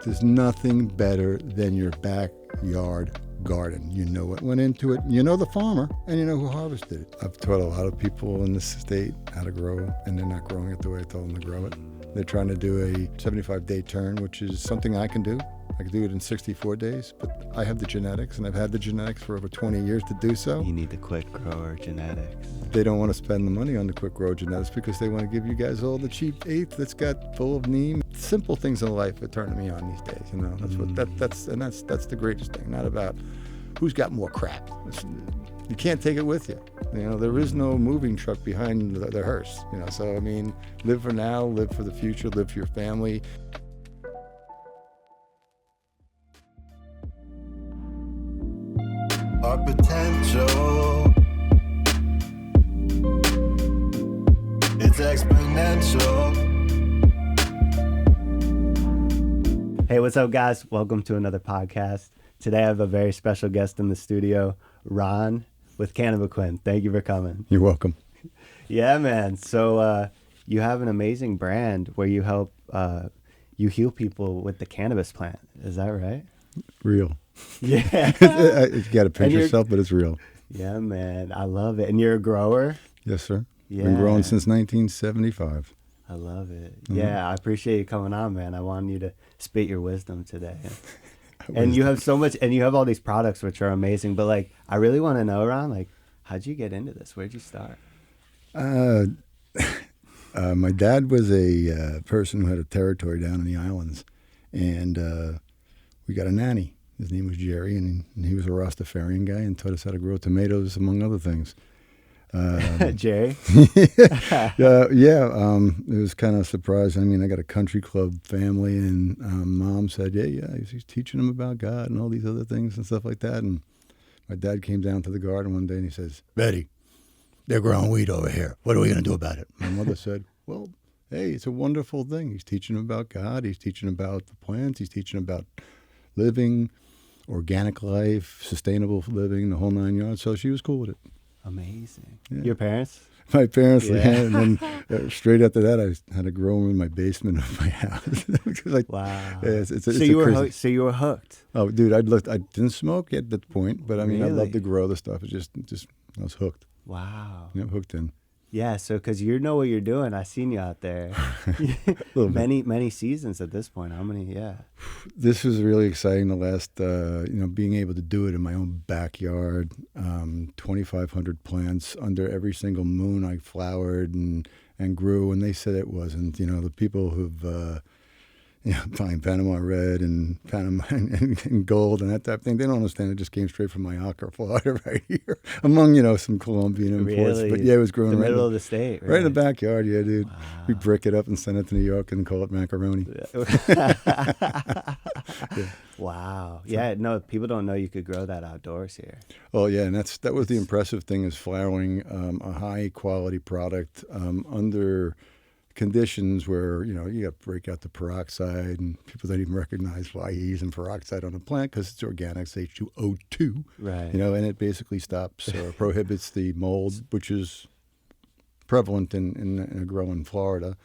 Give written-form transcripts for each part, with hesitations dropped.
There's nothing better than your backyard garden. You know what went into it, you know the farmer, and you know who harvested it. I've taught a lot of people in this state how to grow, and they're not growing it the way I told them to grow it. They're trying to do a 75-day turn, which is something I can do. I can do it in 64 days, but I have the genetics, and I've had the genetics for over 20 years to do so. You need the quick grower genetics. They don't want to spend the money on the quick grow genetics because they want to give you guys all the cheap eighth that's got full of neem. Simple things in life are turning me on these days. You know, that's the greatest thing. Not about who's got more crap. You can't take it with you. You know, there is no moving truck behind the hearse. You know, so I mean, live for now, live for the future, live for your family. Our potential, it's exponential. Hey, what's up, guys? Welcome to another podcast. Today I have a very special guest in the studio, Ron with Cannabaquin. Thank you for coming. You're welcome. Yeah, man. So you have an amazing brand where you help, you heal people with the cannabis plant. Is that right? Real. Yeah. You got to pinch yourself, but it's real. Yeah, man. I love it. And you're a grower? Yes, sir. Yeah. Been growing since 1975. I love it. Mm-hmm. Yeah, I appreciate you coming on, man. I wanted you to spit your wisdom today. And you have so much, and you have all these products which are amazing. But like, I really want to know, Ron, like, how'd you get into this? Where'd you start? My dad was a person who had a territory down in the islands, and we got a nanny. His name was Jerry, and he was a Rastafarian guy and taught us how to grow tomatoes, among other things. Jerry? It was kind of surprising. I mean, I got a country club family, and Mom said, yeah, he's teaching them about God and all these other things and stuff like that. And my dad came down to the garden one day, and he says, Betty, they're growing weed over here. What are we going to do about it? My mother said, well, hey, it's a wonderful thing. He's teaching them about God. He's teaching about the plants. He's teaching about living, organic life, sustainable living, the whole 9 yards. So she was cool with it. Amazing. Yeah. Your parents? My parents, yeah. And then straight after that, I had to grow them in my basement of my house. Wow. Yeah, so you were hooked. Oh, dude, I didn't smoke at that point, but I mean, really? I loved to grow the stuff. It just I was hooked. Wow. Yeah, hooked in. Yeah, so because you know what you're doing. I seen you out there. many seasons at this point. How many? Yeah. This was really exciting. The last, being able to do it in my own backyard. 2,500 plants under every single moon. I flowered and grew, and they said it wasn't. You know, the people who've buying Panama Red and Panama and gold and that type of thing. They don't understand. It just came straight from my Acre, Florida, right here, among some Colombian imports. Really? But yeah, it was growing the right middle of the state, right in the backyard. Yeah, dude. Wow. We brick it up and send it to New York and call it macaroni. Yeah. Wow. Yeah. No, people don't know you could grow that outdoors here. Oh yeah, and that was the impressive thing is flowering a high quality product under conditions where, you got to break out the peroxide, and people don't even recognize why you're using peroxide on a plant because it's organic, it's H2O2. Right. And it basically stops or prohibits the mold, which is prevalent in a grow in Florida.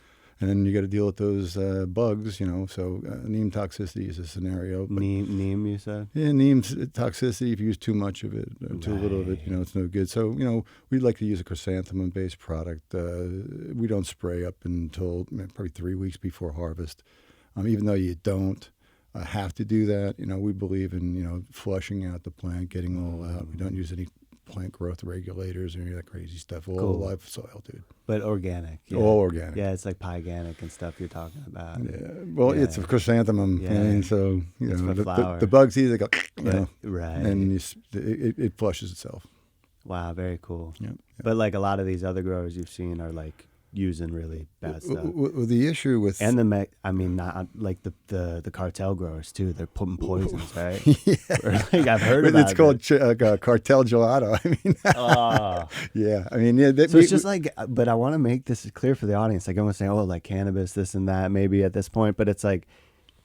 And then you got to deal with those bugs, so neem toxicity is a scenario. But neem, you said? Yeah, neem toxicity, if you use too much of it, or too little of it, it's no good. So, we'd like to use a chrysanthemum-based product. We don't spray up until probably 3 weeks before harvest. Even though you don't have to do that, we believe in, flushing out the plant, getting all out. We don't use any plant growth regulators or any of that crazy stuff. All live soil, dude. But organic. Yeah. All organic. Yeah, it's like pyganic and stuff you're talking about. Yeah. Well, it's a chrysanthemum. Yeah. And so, the bugs either go, right. And it flushes itself. Wow, very cool. Yep. But like a lot of these other growers you've seen are like using really bad stuff. Well, the issue with not like the cartel growers too. They're putting poisons, right? Yeah, like I've heard about it. It's called cartel gelato. Yeah. I mean, yeah. So it's just like, but I want to make this clear for the audience. Like I want to say, like cannabis, this and that, maybe at this point, but it's like,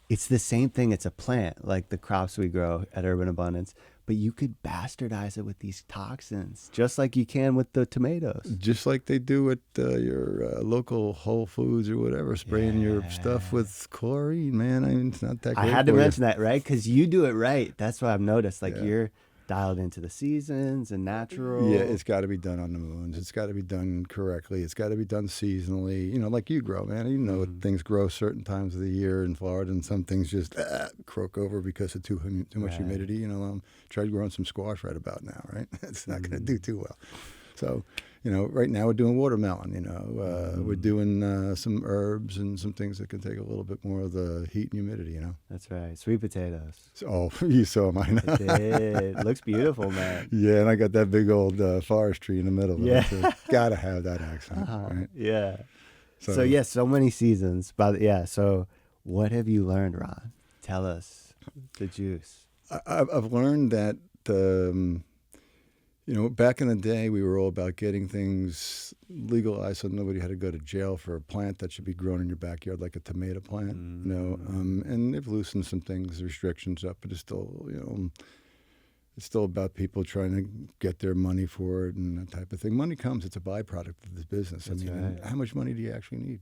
it's the same thing. It's a plant, like the crops we grow at Urban Abundance, but you could bastardize it with these toxins, just like you can with the tomatoes. Just like they do at your local Whole Foods or whatever, spraying your stuff with chlorine, man. I mean, it's not that great. I had to for you. mention that, right? Because you do it right. That's what I've noticed. Like Yeah. you're dialed into the seasons and natural. Yeah, it's got to be done on the moons. It's got to be done correctly. It's got to be done seasonally. You know, like you grow, man. You know, things grow certain times of the year in Florida, and some things just croak over because of too much Right. humidity. You know, tried growing some squash right about now, right? It's not going to do too well. So, you know, right now we're doing watermelon. You know, we're doing some herbs and some things that can take a little bit more of the heat and humidity. You know. That's right. Sweet potatoes. So, you saw mine. It did. Looks beautiful, man. Yeah, and I got that big old forest tree in the middle of Yeah. it. So gotta have that accent, right? Yeah. So yeah, so many seasons. But yeah, so what have you learned, Ron? Tell us the juice. I've learned that, you know, back in the day, we were all about getting things legalized so nobody had to go to jail for a plant that should be grown in your backyard, like a tomato plant, you know. And they've loosened some things, restrictions up, but it's still, you know, it's still about people trying to get their money for it and that type of thing. Money comes; it's a byproduct of this business. That's I mean, right. how much money do you actually need?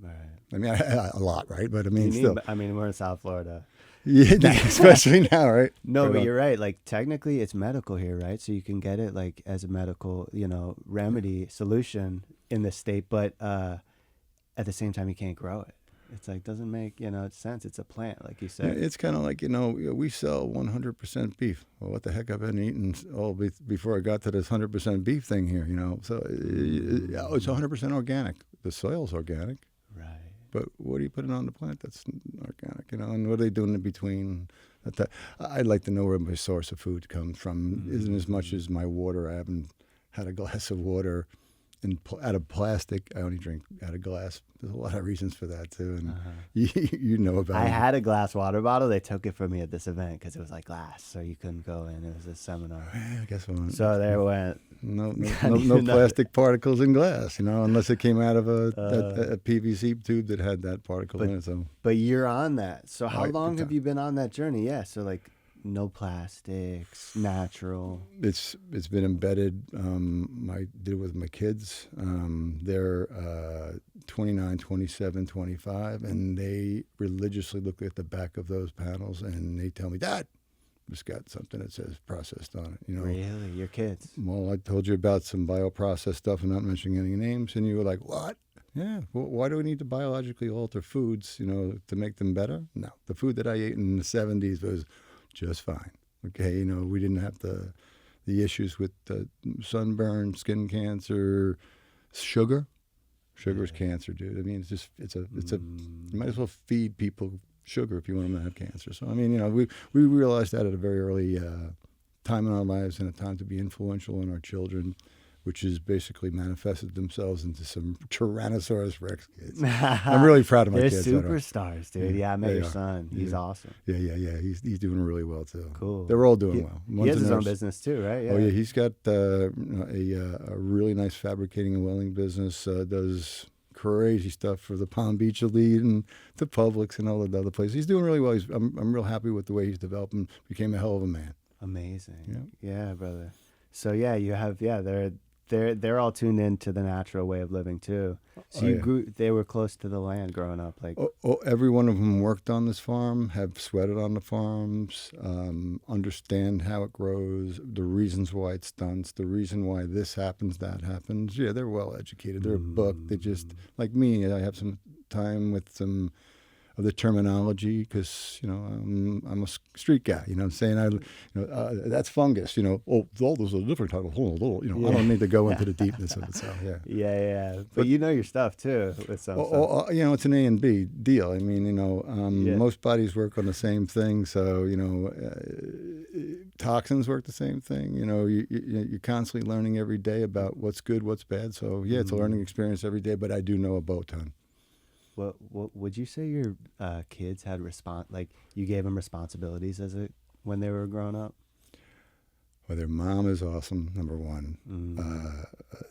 Right. I mean, a lot, right? But I mean, still, I mean, we're in South Florida. yeah, especially now, right? No, Right but on. you're right. Like technically, it's medical here, right? So you can get it like as a medical, you know, remedy solution in the state, but at the same time, you can't grow it. It's like doesn't make sense. It's a plant, like you Yeah, said. it's kind of like, you know, we sell 100% beef. Well, what the heck I've been eating before I got to this 100% beef thing here, you know. So it's 100% organic. The soil's organic, Right. but what are you putting on the plant that's organic, you know? And what are they doing in between? I'd like to know where my source of food comes from. Isn't as much as my water. I haven't had a glass of water out of plastic. I only drink out of glass. There's a lot of reasons for that too, and you know about. I it. had a glass water bottle. They took it from me at this event because it was like glass, so you couldn't go in. It was a seminar. Yeah, I guess one. So there went. No You know. plastic particles in glass, you know, unless it came out of a PVC tube that had that particle in it. So But you're on that. So how Right, long big have time. you been on that journey? Yeah. So like no plastics, natural. it's been embedded. I did it with my kids. They're 29, 27, 25, and they religiously look at the back of those panels and they tell me, "Dad, it's got something that says processed on it." You know. Really, your kids? Well, I told you about some bioprocessed stuff and not mentioning any names, and you were like, "What?" Yeah. Well, why do we need to biologically alter foods, you know, to make them better? No. The food that I ate in the 70s was just fine. Okay. You know, we didn't have the issues with sunburn, skin cancer, sugar. Sugar is cancer, dude. I mean, you might as well feed people sugar if you want them to have cancer. So, I mean, you know, we realized that at a very early time in our lives and a time to be influential in our children, which has basically manifested themselves into some Tyrannosaurus Rex kids. I'm really proud of my They're kids. I don't- superstars, dude. Yeah, I met they your are. son. He's Yeah. awesome. Yeah. He's doing really well, too. Cool. They're all doing well. He One's has a his own nurse. business too, right? Yeah. Oh, yeah. He's got a really nice fabricating and welding business, does crazy stuff for the Palm Beach Elite and the Publix and all the other places. He's doing really well. I'm real happy with the way he's developed and became a hell of a man. Amazing. Yeah, brother. So yeah, you have they're all tuned into the natural way of living too. So they were close to the land growing up, like Every one of them worked on this farm, have sweated on the farms, understand how it grows, the reasons why it stunts, the reason why this happens, that happens. Yeah, they're well educated. They're booked. They just, like me, I have some time with some of the terminology because, you know, I'm a street guy, you know what I'm saying? That's fungus, you know. There's a different type of, you know, I don't need to go into the deepness of it. So, yeah. Yeah. But you know your stuff too with some stuff. You know, it's an A and B deal. I mean, you know, most bodies work on the same thing. So, you know, toxins work the same thing. You know, you're constantly learning every day about what's good, what's bad. So, yeah, it's a learning experience every day, but I do know a boat ton. What would you say your kids had like you gave them responsibilities when they were growing up? Well, their mom is awesome, number one.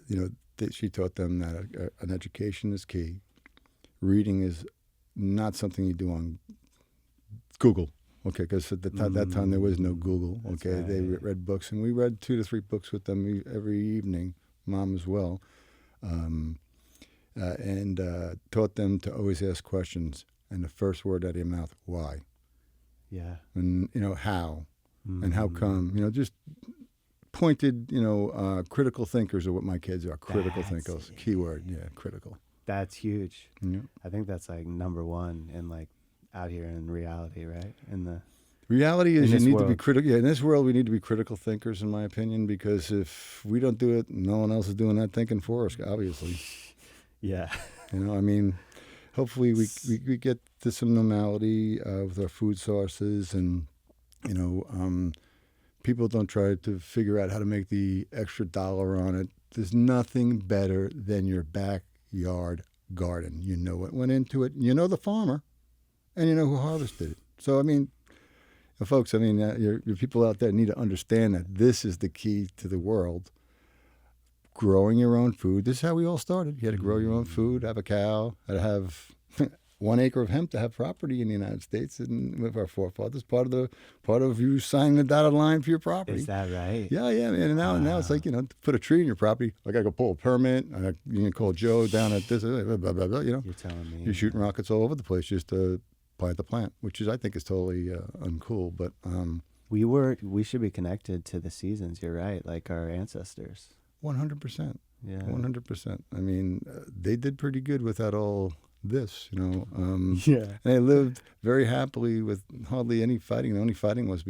You know, she taught them that an education is key. Reading is not something you do on Google. Okay, because at that time there was no Google. That's Okay, they right. read books, and we read 2 to 3 books with them every evening. Mom as well, and taught them to always ask questions. And the first word out of your mouth, why, Yeah. and how, and how come. Just pointed. Critical thinkers are what my kids are. Critical That's thinkers. it. Keyword. Yeah, critical. That's huge. Yeah. I think that's like number one in like out here in reality, right? In the Reality In is you this need to be world. critical. Yeah, in this world, we need to be critical thinkers, in my opinion, because if we don't do it, no one else is doing that thinking for us, obviously. yeah. Hopefully we get to some normality with our food sources, and, people don't try to figure out how to make the extra dollar on it. There's nothing better than your backyard garden. You know what went into it, you know the farmer, and you know who harvested it. So, folks, your people out there need to understand that this is the key to the world. Growing your own food. This is how we all started. You had to grow your own food, have a cow, had to have 1 acre of hemp to have property in the United States, and with our forefathers, part of you signing the dotted line for your property. Is that right? Yeah, man. And now it's like, to put a tree in your property, I got to go pull a permit. You can call Joe down at this, blah, blah, blah, You're telling me. You're shooting rockets all over the place just to plant the plant, which I think is totally uncool. But We should be connected to the seasons. You're right, like our ancestors. 100%. Yeah. 100%. They did pretty good without all this, Yeah. And they lived very happily with hardly any fighting. The only fighting was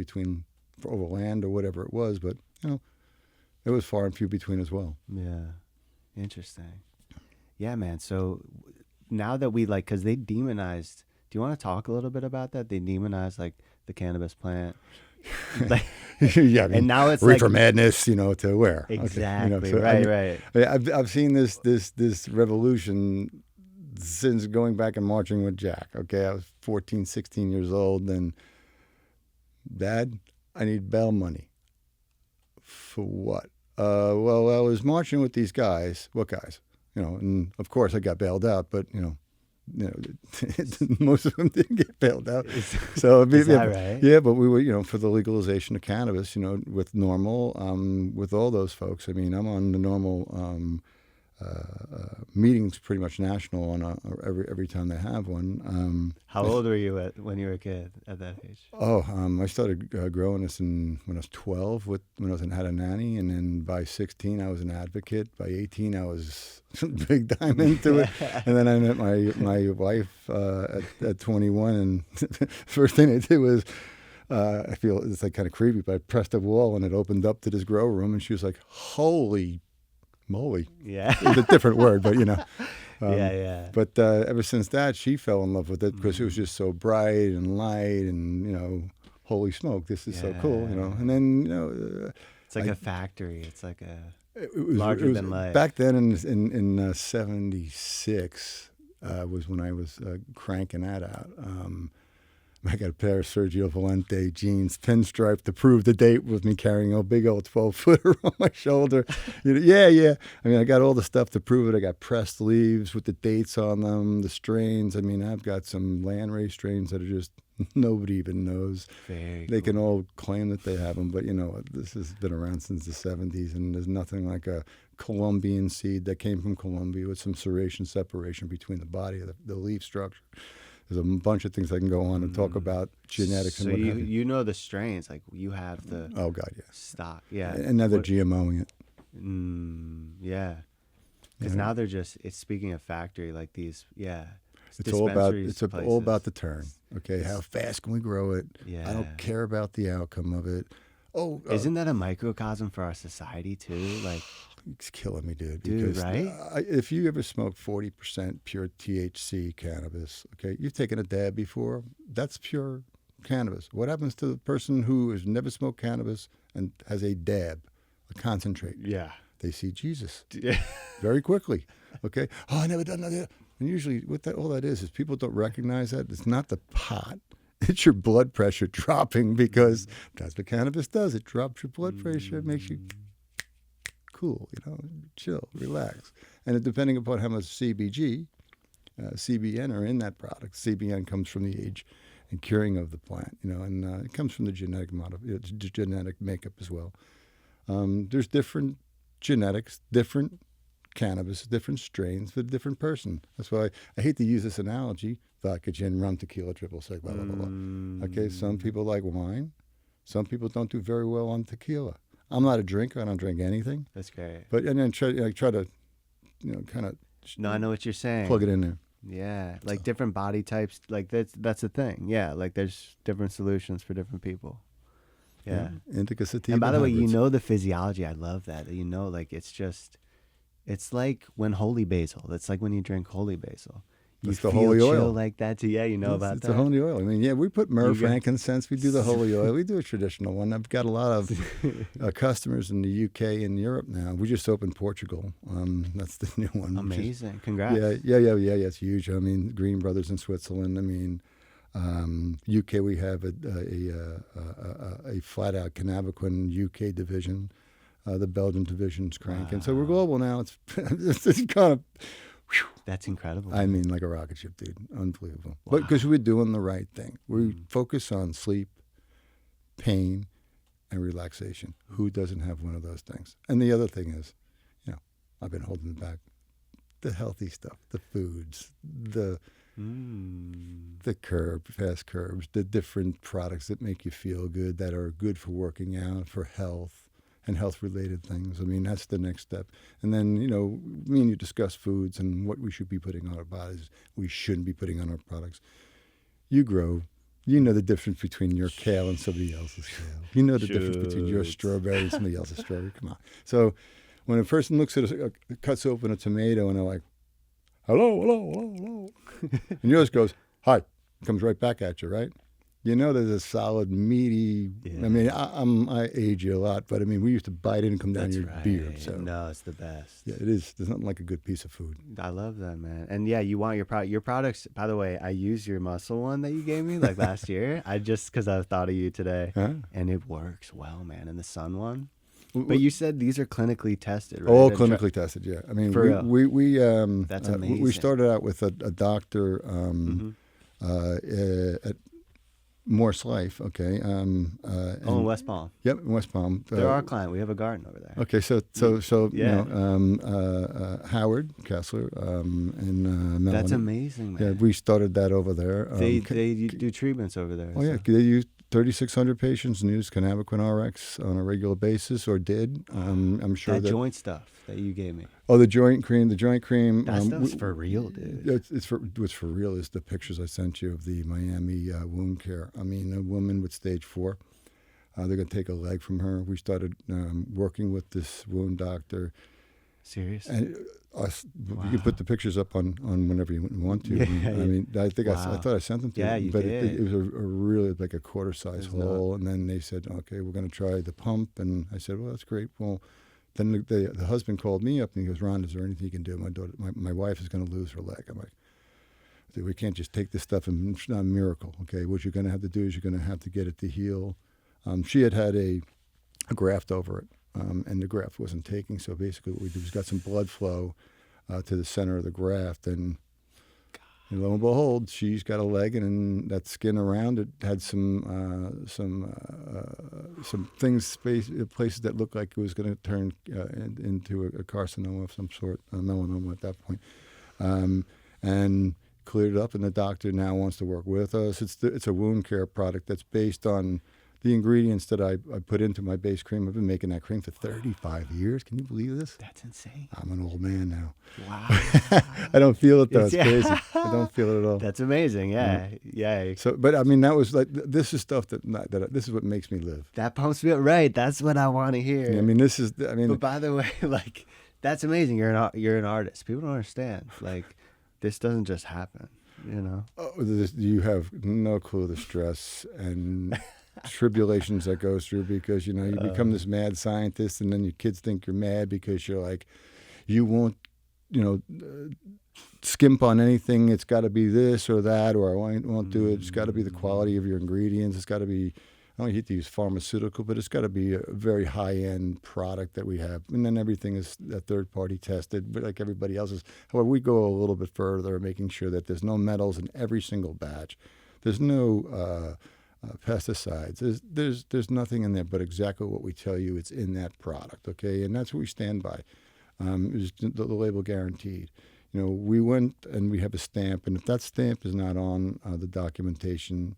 over land or whatever it was, but, it was far and few between as well. Yeah. Interesting. Yeah, man. So now that we because they demonized, do you want to talk a little bit about that? They demonized like the cannabis plant. Yeah, and now it's reefer like madness, to where? exactly Okay, so, right. I've seen this revolution since going back and marching with Jack. Okay, I was 14, 16 years old, and Dad, I need bail money. For what? Well, I was marching with these guys. What guys? And of course I got bailed out, but most of them didn't get bailed out. So Is that right? Yeah, but we were, for the legalization of cannabis, with NORML, with all those folks. I'm on the NORML meetings, pretty much national, on every time they have one. How old were you when you were a kid at that age? I started growing this when I was 12, when I had a nanny, and then by 16 I was an advocate. By 18 I was big time into it, and then I met my wife at 21, and first thing I did was. I feel it's like kind of creepy, but I pressed a wall and it opened up to this grow room, and she was like, "Holy moly!" Yeah. It's a different word, but yeah. But ever since that, she fell in love with it because it was just so bright and light, and holy smoke, this is so cool, And then It's like a factory. It's like it was larger than life. Back then in '76 was when I was cranking that out. I got a pair of Sergio Valente jeans, pinstripe, to prove the date with me carrying a big old 12-footer on my shoulder. Yeah. I got all the stuff to prove it. I got pressed leaves with the dates on them, the strains. I've got some landrace strains that are just nobody even knows. They can all claim that they have them, but this has been around since the 70s, and there's nothing like a Colombian seed that came from Colombia with some serration separation between the body of the leaf structure. There's a bunch of things I can go on and talk about genetics and what have you. You know the strains, like you have the Oh God, yeah. stock, yeah. And now they're GMOing it. Yeah, because now they're just. It's speaking of factory, like these, yeah. It's all about the turn. Okay, how fast can we grow it? Yeah. I don't care about the outcome of it. Isn't that a microcosm for our society too? Like, it's killing me, dude. Dude, because right? If you ever smoke 40% pure THC cannabis, okay, you've taken a dab before. That's pure cannabis. What happens to the person who has never smoked cannabis and has a dab, a concentrate? yeah. They see Jesus very quickly. Okay. Oh, I never done that. And usually, all that is people don't recognize that it's not the pot. It's your blood pressure dropping, because that's what cannabis does. It drops your blood pressure. It makes you cool, chill, relax. And depending upon how much CBG, CBN are in that product. CBN comes from the and curing of the plant. And it comes from the genetic makeup as well. There's different genetics, different cannabis, different strains for a different person. That's why I hate to use this analogy: vodka, gin, rum, tequila, triple sec, blah blah blah. Okay, some people like wine. Some people don't do very well on tequila. I'm not a drinker. I don't drink anything. That's great. But and then try to, kind of. No, I know what you're saying. Plug it in there. Yeah, like different body types. Like that's the thing. Yeah, like there's different solutions for different people. Yeah. Indica sativa. And by the way, hybrids. the physiology. I love that. Like it's like when holy basil. It's like when you drink holy basil. You It's the feel holy chill oil. like that too. Yeah, about It's that. a holy oil. I mean, yeah, we put myrrh, You got- frankincense. We do the holy oil. We do a traditional one. I've got a lot of customers in the UK and Europe now. We just opened Portugal. That's the new one. which is- Amazing. Congrats. Yeah. It's huge. I mean, Green Brothers in Switzerland. I mean, UK. We have a flat out Cannabaquin UK division. The Belgian division's cranking. So we're global now. It's kind of. That's incredible. I mean, like a rocket ship, dude. Unbelievable. But because we're doing the right thing. We focus on sleep, pain, and relaxation. Who doesn't have one of those things? And the other thing is, I've been holding it back. The healthy stuff, the foods, the fast curbs, the different products that make you feel good, that are good for working out, for health, and health-related things. I mean, that's the next step. And then, me and you discuss foods and what we should be putting on our bodies, we shouldn't be putting on our products. You grow. You know the difference between your kale and somebody else's kale. You know the difference between your strawberry and somebody else's strawberry. Come on. So when a person looks at cuts open a tomato and they're like, hello. And yours goes, hi. Comes right back at you, right? There's a solid, meaty. Yeah. I mean, I age you a lot, but I mean, we used to bite it and come down That's your right. beard. So No, it's the best. yeah, it is. There's nothing like a good piece of food. I love that, man. And yeah, you want your products. By the way, I used your muscle one that you gave me like last year. Because I thought of you today, Huh? and it works well, man. And the sun one. But you said these are clinically tested, right? All And clinically tested, yeah. I mean, For real? we That's we amazing. started out with a doctor at Morse Life, okay. in West Palm. Yep, in West Palm. They're our client. We have a garden over there. Okay, so Yeah. Howard Kessler and Melanie. That's amazing, man. Yeah, we started that over there. They do treatments over there. Oh yeah, they use 3,600 patients and use Cannabaquin RX on a regular basis, or did. I'm sure that joint stuff that you gave me. Oh, the joint cream. That stuff's for real, dude. What's for real is the pictures I sent you of the Miami wound care. I mean, a woman with stage 4. They're going to take a leg from her. We started working with this wound doctor. Serious? And you can put the pictures up on whenever you want to. Yeah, I mean, I think wow. I thought I sent them to Yeah, you. you But did. it was a really like a quarter-size It's hole. And then they said, okay, we're going to try the pump. And I said, well, that's great. Well, then the husband called me up and he goes, Ron, is there anything you can do? My wife is going to lose her leg. I'm like, dude, we can't just take this stuff and it's not a miracle. Okay, what you're going to have to do is you're going to have to get it to heal. She had a graft over it, and the graft wasn't taking. So basically what we did was got some blood flow to the center of the graft. And lo and behold, she's got a leg, and that skin around it had some things, places that looked like it was going to turn into a carcinoma of some sort, a melanoma at that point, and cleared it up. And the doctor now wants to work with us. It's a wound care product that's based on the ingredients that I put into my base cream. I've been making that cream for 35 years. Can you believe this? That's insane. I'm an old man now. Wow. I don't feel it though. It's Yeah. crazy. I don't feel it at all. That's amazing. Yeah. Yeah. So, but I mean, that was like, this is stuff that this is what makes me live. That pumps me up. Right. That's what I want to hear. I mean, But by the way, like, that's amazing. You're an artist. People don't understand. Like, this doesn't just happen, you know? You have no clue the stress and tribulations that goes through, because, you become this mad scientist, and then your kids think you're mad because you're like, you won't, skimp on anything. It's got to be this or that, or I won't do it. It's got to be the quality of your ingredients. It's got to be, I don't hate to use pharmaceutical, but it's got to be a very high-end product that we have. And then everything is third-party tested, but like everybody else's. However, we go a little bit further, making sure that there's no metals in every single batch. There's no pesticides. There's nothing in there but exactly what we tell you it's in that product, okay? And that's what we stand by. Is the label guaranteed. You know, we went and we have a stamp, and if that stamp is not on the documentation,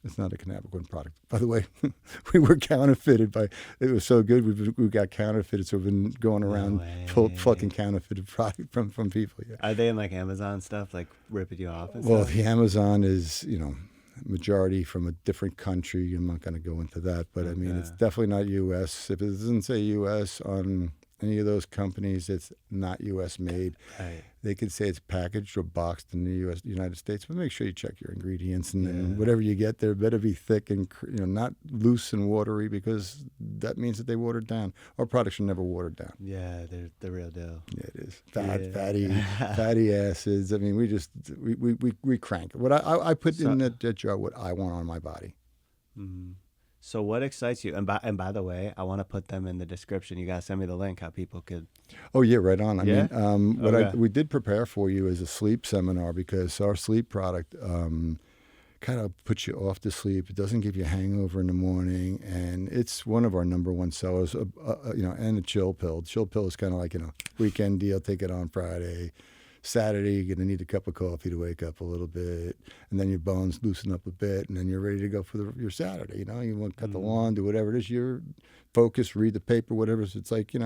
it's not a Cannabaquin product. By the way, we were counterfeited by. It was so good, we got counterfeited, so we've been going around fucking counterfeited product from people. Yeah. Are they in like Amazon stuff, like ripping you off? And Well, stuff? the Amazon is, majority from a different country. I'm not going to go into that, but I mean, it's definitely not U.S. If it doesn't say U.S. on any of those companies, it's not U.S. made. Right. They could say it's packaged or boxed in the United States, but make sure you check your ingredients and whatever you get there better be thick and not loose and watery, because that means that they watered down. Our products are never watered down. Yeah, they're the real deal. Yeah, it is fatty acids. I mean, we crank it. What I put in that jar what I want on my body. Mm-hmm. So what excites you? And by the way, I want to put them in the description. You guys send me the link how people could. Oh yeah, right on. I mean, Okay. we did prepare for you is a sleep seminar, because our sleep product kind of puts you off to sleep. It doesn't give you a hangover in the morning, and it's one of our number one sellers. And a chill pill. Chill pill is kind of like weekend deal. Take it on Friday. Saturday, you're going to need a cup of coffee to wake up a little bit, and then your bones loosen up a bit, and then you're ready to go for your Saturday. You want to cut the lawn, do whatever it is. You're focused, read the paper, whatever. So it's like, you're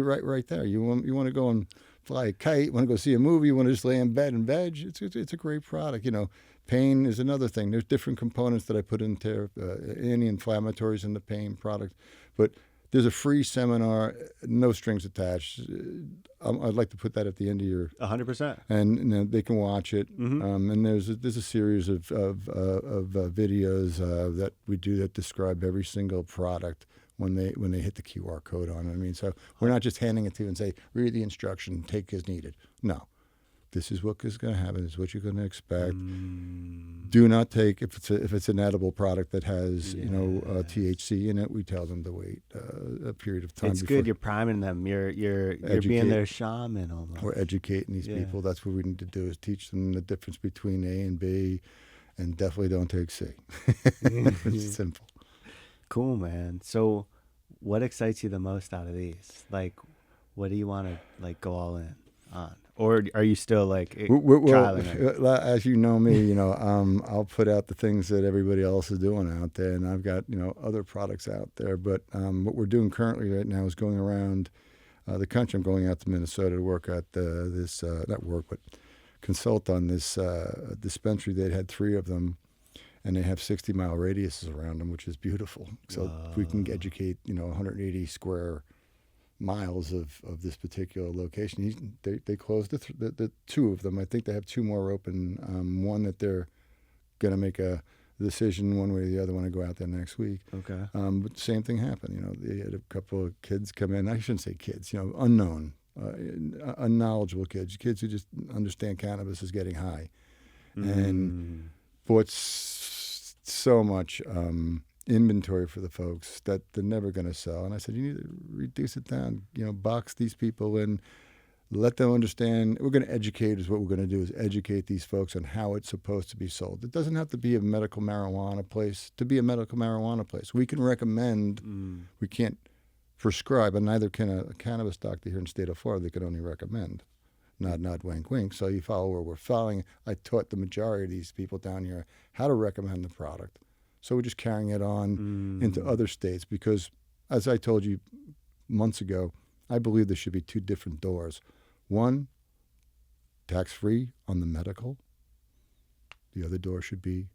right there. You want to go and fly a kite, want to go see a movie, you want to just lay in bed and veg. It's a great product. Pain is another thing. There's different components that I put into anti-inflammatories in the pain product, but there's a free seminar, no strings attached. I'd like to put that at the end of your 100%. And they can watch it. Mm-hmm. And there's a series of videos that we do that describe every single product when they hit the QR code on it. I mean, so we're not just handing it to you and say, read the instruction, take as needed. No. This is what is going to happen. This is what you're going to expect. Do not take if it's an edible product that has THC in it. We tell them to wait a period of time. It's good. You're priming them. You're being their shaman almost. We're educating these people. That's what we need to do, is teach them the difference between A and B, and definitely don't take C. It's simple. Cool, man. So, what excites you the most out of these? Like, what do you want to go all in on? Or are you still trialing it? As you know me, I'll put out the things that everybody else is doing out there, and I've got other products out there. But what we're doing currently right now is going around the country. I'm going out to Minnesota to work at consult on this dispensary. They had 3 of them, and they have 60-mile radiuses around them, which is beautiful. So we can educate 180 square miles of this particular location. They closed the 2 of them. I think they have 2 more open. One that they're going to make a decision one way or the other when I go out there next week. Okay. But the same thing happened. They had a couple of kids come in. I shouldn't say kids. Unknown, unknowledgeable kids who just understand cannabis is getting high, and bought so much inventory for the folks that they're never going to sell. And I said, you need to reduce it down, box these people in, let them understand. We're going to educate is what we're going to do, is educate these folks on how it's supposed to be sold. It doesn't have to be a medical marijuana place to be a medical marijuana place. We can recommend, we can't prescribe, and neither can a cannabis doctor here in the state of Florida. They can only recommend. Nod, wink, wink. So you follow where we're following. I taught the majority of these people down here how to recommend the product. So we're just carrying it on into other states, because, as I told you months ago, I believe there should be 2 different doors. One, tax-free on the medical. The other door should be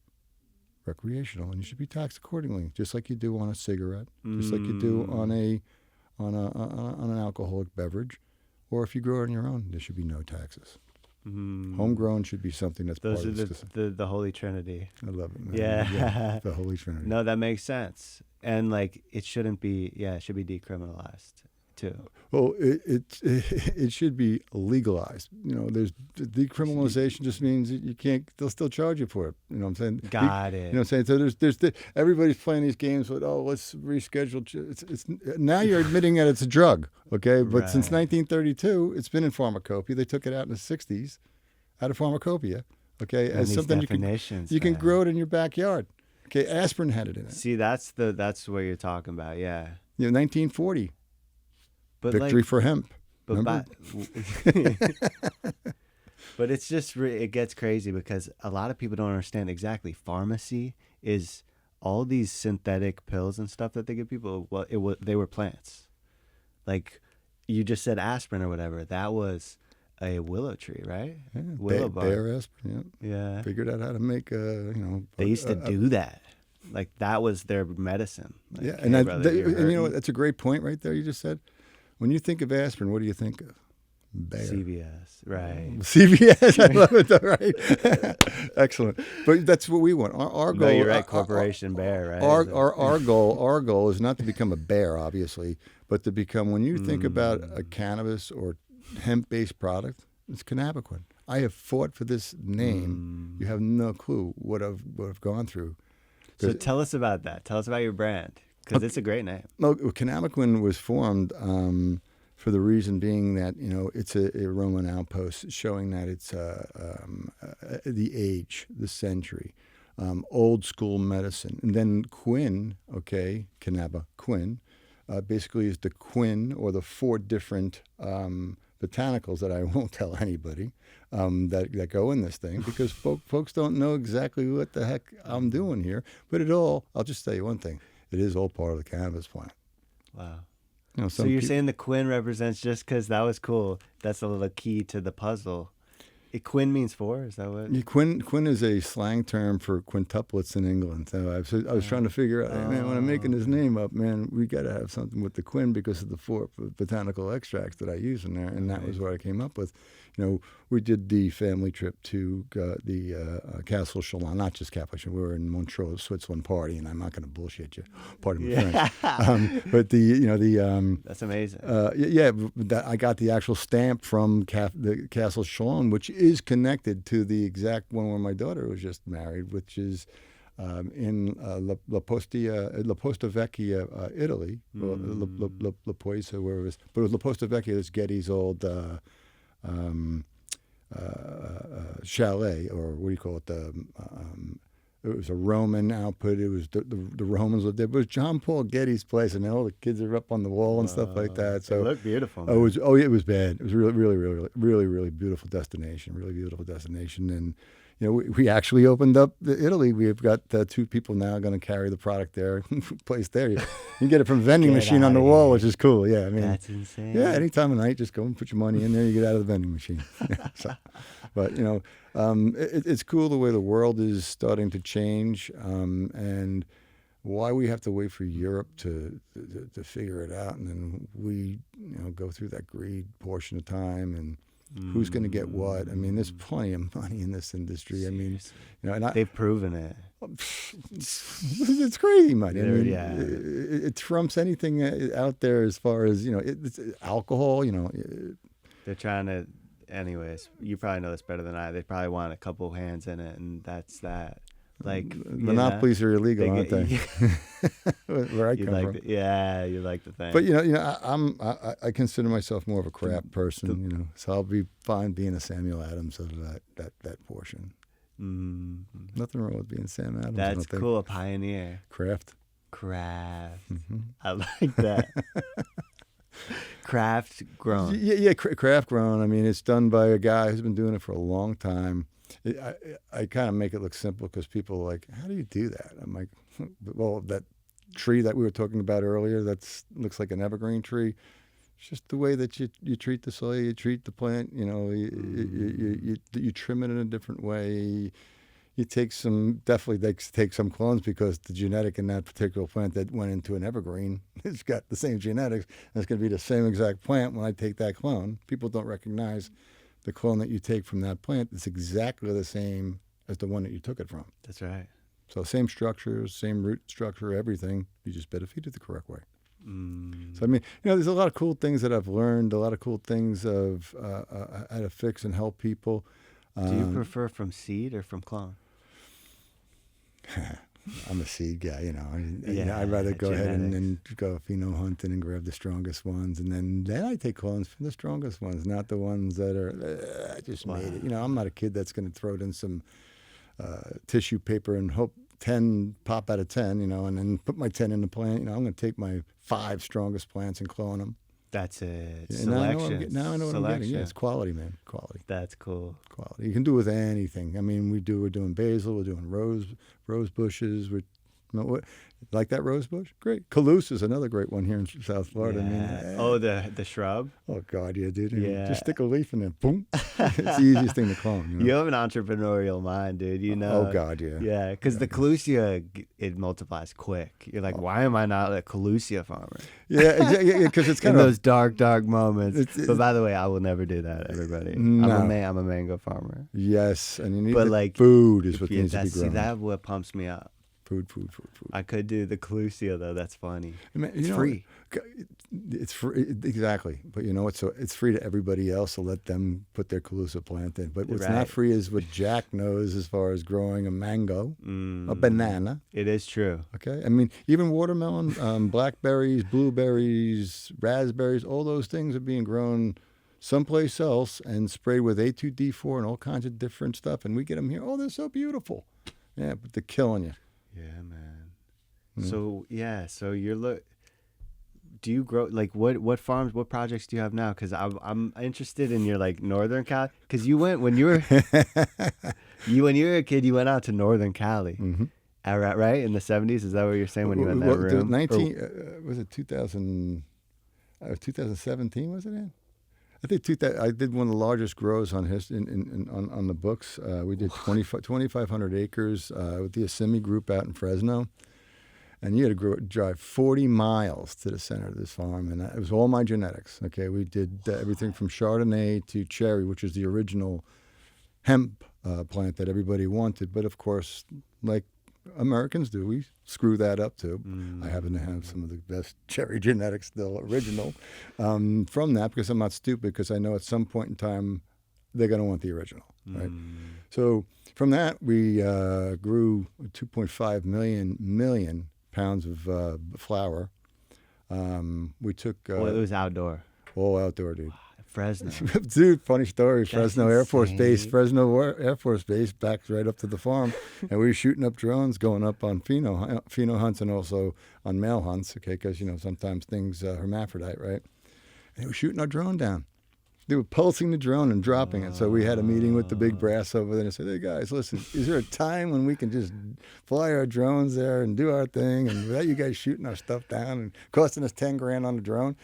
recreational, and you should be taxed accordingly, just like you do on a cigarette, just like you do on an alcoholic beverage, or if you grow it on your own, there should be no taxes. Homegrown should be something that's Those part are of the Holy Trinity. I love it, man. Yeah. The Holy Trinity. No, that makes sense. And it shouldn't be. Yeah, it should be decriminalized too. Well, it should be legalized. There's decriminalization just means that you can't. They'll still charge you for it. You know what I'm saying? Got it. You know what I'm saying? So there's everybody's playing these games with, let's reschedule. It's now you're admitting that it's a drug, okay? But since 1932, it's been in pharmacopoeia. They took it out in the 60s, out of pharmacopoeia. Okay, And as these something definitions, you can man. grow it in your backyard. Okay, aspirin had it in it. See, that's what you're talking about. Yeah, 1940, but victory for hemp. but Remember? but it's just it gets crazy because a lot of people don't understand exactly. Pharmacy is all these synthetic pills and stuff that they give people. Well, they were plants. Like you just said aspirin or whatever. That was a willow tree, right? Yeah, Willow bark. bear aspirin. Yeah. Yeah. Figured out how to make They used to do that. Like that was their medicine. Like, yeah, hey, and brother, you're and you know what? hurting. That's a great point right there. You just said, when you think of aspirin, what do you think of? Bear. CVS, right? CVS, I love it. Though, right? Excellent. But that's what we want. Our goal. No, you're right. Corporation Bear, right? Our goal is not to become a bear, obviously, but to become. When you think about a cannabis or hemp-based product, it's Cannabaquin. I have fought for this name. You have no clue what I've gone through. So tell us about that. Tell us about your brand, because it's a great name. No, Cannabaquin was formed for the reason being that it's a Roman outpost, showing that it's the age, the century, old school medicine, and then quin, Cannabaquin, basically is the quin or the 4 different botanicals that I won't tell anybody that go in this thing, because folks don't know exactly what the heck I'm doing here. But I'll just tell you one thing: it is all part of the cannabis plant. Wow. So you're saying the quin represents, just because that was cool, that's a little key to the puzzle. Quin means 4, is that what? Yeah, quin is a slang term for quintuplets in England. So I was trying to figure out, man, when I'm making this name up, man, we got to have something with the quin because of the 4 botanical extracts that I use in there, and that was what I came up with. We did the family trip to the Castle Chalon, not just Catholic. We were in Montreux, Switzerland, party, and I'm not going to bullshit you, pardon my French. But That's amazing. I got the actual stamp from the Castle Chalon, which is connected to the exact one where my daughter was just married, which is in La Posta Vecchia, Italy, La Poisa, where it was. But it was La Posta Vecchia, it's Getty's old chalet, or what do you call it? It was a Roman output. It was the Romans lived there. But it was John Paul Getty's place, and all the kids are up on the wall and stuff like that. So it looked beautiful. Man. It was bad. It was really beautiful destination. Really beautiful destination. And we actually opened up Italy. We've got 2 people now going to carry the product there, placed there. You can get it from a vending machine on the wall, which is cool. Yeah, I mean, that's insane. Yeah, any time of night, just go and put your money in there. You get out of the vending machine. But it's cool the way the world is starting to change, and why we have to wait for Europe to figure it out, and then we go through that greed portion of time and. Who's going to get what? I mean, there's plenty of money in this industry. Seriously. I mean, they've proven it. It's crazy money. I mean, Yeah. It trumps anything out there as far as it's alcohol. They're trying to. Anyways, you probably know this better than I. They probably want a couple hands in it, and that's that. Like monopolies are illegal, aren't they? Where I come from. You like the thing. But I consider myself more of a craft person. So I'll be fine being a Samuel Adams of that portion. Nothing wrong with being Sam Adams. That's cool. A pioneer. Craft. Mm-hmm. I like that. Craft grown. Yeah, craft grown. I mean, it's done by a guy who's been doing it for a long time. I kind of make it look simple because people are like, how do you do that? I'm like, well, that tree that we were talking about earlier, looks like an evergreen tree. It's just the way that you treat the soil, you treat the plant. You trim it in a different way. You take some clones because the genetic in that particular plant that went into an evergreen, it's got the same genetics, and it's going to be the same exact plant when I take that clone. People don't recognize the clone that you take from that plant is exactly the same as the one that you took it from. That's right. So same structure, same root structure, everything. You just better feed it the correct way. So I mean, there's a lot of cool things that I've learned. A lot of cool things of how to fix and help people. Do you prefer from seed or from clone? I'm a seed guy, you know. Yeah, I'd rather go ahead and genetics. go pheno hunting and grab the strongest ones, and then I take clones from the strongest ones, not the ones that are I just made it. You know, I'm not a kid that's going to throw it in some tissue paper and hope 10 pop out of 10, you know, and then put my 10 in the plant. You know, I'm going to take my 5 strongest plants and clone them. That's it. Yeah, Selection. now I know what I'm getting. Yeah, it's quality, man. Quality. That's cool. Quality. You can do it with anything. I mean, we're doing basil, we're doing rose bushes. Like that rose bush? Great. Calouse is another great one here in South Florida. Yeah. I mean, The shrub. oh God, yeah, dude. Yeah. Just stick a leaf in there, boom. It's the easiest thing to clone. You know? You have an entrepreneurial mind, dude. You know. Oh God, yeah. Yeah, because the Calusia, it multiplies quick. You're like, why am I not a Calusia farmer? Yeah, because it's In kind of those dark moments. But by the way, I will never do that, everybody. No. I'm a mango farmer. yes, and you need But the like food is what Yeah, needs to be see, grown. that's what pumps me up. Food. I could do the Calusia though. That's funny. I mean, It's you know, free. It's free, exactly. But you know what? So it's free to everybody else. So let them put their Calusa plant in. But what's Right. not free is what Jack knows as far as growing a mango, a banana. It is true. Okay, I mean even watermelon, blackberries, blueberries, raspberries. All those things are being grown someplace else and sprayed with A2D4 and all kinds of different stuff. And we get them here. Oh, they're so beautiful. Yeah, but they're killing you. Yeah, man. Mm. So you're do you grow like what farms, what projects do you have now? Because I'm interested in your like Northern Cali. Because you went when you were when you were a kid, you went out to Northern Cali, right in the 70s. Is that what you're saying when you went in that room? 19 was it 2000? 2017 was it in? I think I did one of the largest grows on on the books. We did 2,500 acres with the Assimi group out in Fresno. And you had to drive 40 miles to the center of this farm. And it was all my genetics. Okay, we did everything from Chardonnay to cherry, which is the original hemp plant that everybody wanted. But of course, like Americans do, we screw that up too. I happen to have some of the best cherry genetics still original from that because I'm not stupid, because I know at some point in time they're going to want the original, right? So from that we grew 2.5 million pounds of flour. We took Well, it was outdoor. all outdoor, dude. Fresno. Dude, funny story. That's Fresno Air Force Base. insane. Fresno Air Force Base backs right up to the farm, and we were shooting up drones, going up on pheno hunts and also on male hunts. Okay, because you know sometimes things hermaphrodite, right? And they were shooting our drone down. They were pulsing the drone and dropping it. So we had a meeting with the big brass over there and said, "Hey guys, listen, is there a time when we can just fly our drones there and do our thing, and without you guys shooting our stuff down and costing us $10,000 on the drone?"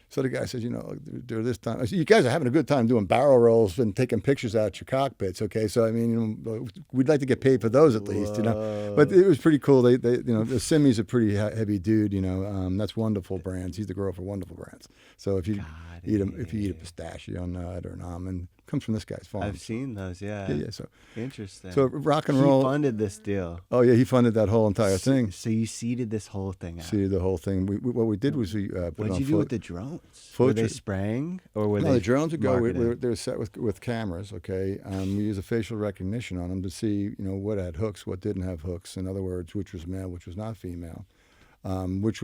So the guy says, "You know, during this time, I said, you guys are having a good time doing barrel rolls and taking pictures out your cockpits, okay? So I mean, you know, we'd like to get paid for those at least, you know." But it was pretty cool. They you know, the Simi's a pretty heavy dude, you know. That's Wonderful Brands. He's the girl for Wonderful Brands. So if you eat a pistachio nut or an almond, it comes from this guy's farm. I've seen those. Yeah. Yeah. So Interesting. rock and He roll. funded this deal. Oh yeah, he funded that whole entire thing. So you seeded this whole thing out. See the whole thing. What we did was we put it What on did you do with the drones? Were they spraying or were No, they the drones would go. marketing? They're set with cameras. Okay, we use a facial recognition on them to see, you know, what had hooks, what didn't have hooks. In other words, which was male, which was not female, which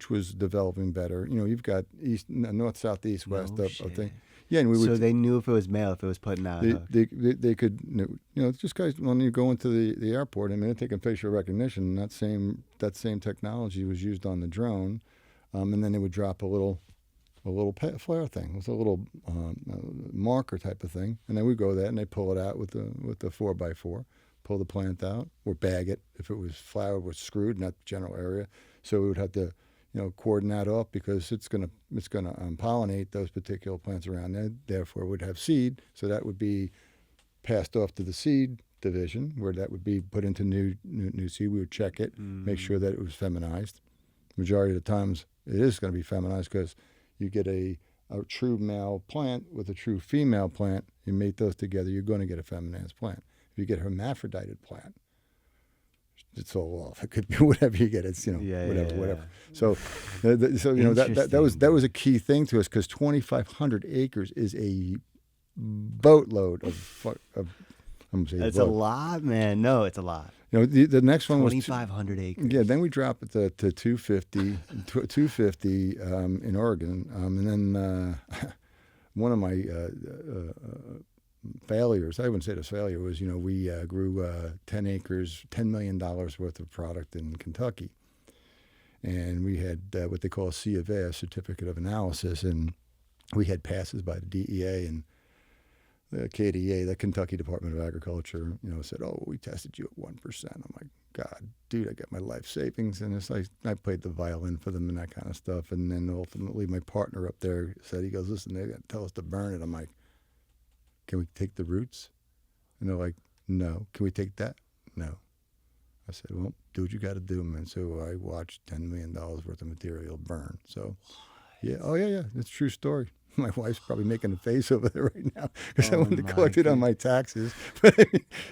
was developing better. You know, you've got north, south, east, west of thing. Yeah, and we would. So they knew if it was male, if it was putting out. They could, you know, just guys when you go into the airport, I mean, they're taking facial recognition. That same technology was used on the drone, and then they would drop a little flare thing. It was a little marker type of thing, and then we go there and they pull it out with the 4x4, pull the plant out or bag it. If it was flour, was screwed in that general area, so we would have to, you know, cordon that off because it's gonna pollinate those particular plants around there. Therefore, it would have seed, so that would be passed off to the seed division where that would be put into new seed. We would check it, make sure that it was feminized. Majority of the times, it is going to be feminized because you get a true male plant with a true female plant. You mate those together, you're going to get a feminized plant. If you get a hermaphrodited plant, it's all off. It could be whatever you get. It's, you know, whatever. So you know that was a key thing to us because 2,500 acres is a boatload of I'm gonna say That's a lot, man. No, it's a lot. You know, the next one was 2,500 acres. Yeah, then we drop it to 250 in Oregon, and then one of my failures, I wouldn't say this failure, was, you know, we grew 10 acres, $10 million worth of product in Kentucky. And we had what they call a C of A, a certificate of analysis, and we had passes by the DEA and the KDA, the Kentucky Department of Agriculture, you know, said, "Oh, we tested you at 1%." I'm like, "God, dude, I got my life savings," and it's like I played the violin for them and that kind of stuff. And then ultimately, my partner up there said, he goes, "Listen, they tell us to burn it." I'm like, "Can we take the roots?" And they're like, "No." "Can we take that?" "No." I said, "Well, do what you got to do, man." So I watched $10 million worth of material burn. So, yeah, oh yeah, it's a true story. My wife's probably making a face over there right now because I wanted to collect it on my taxes. But,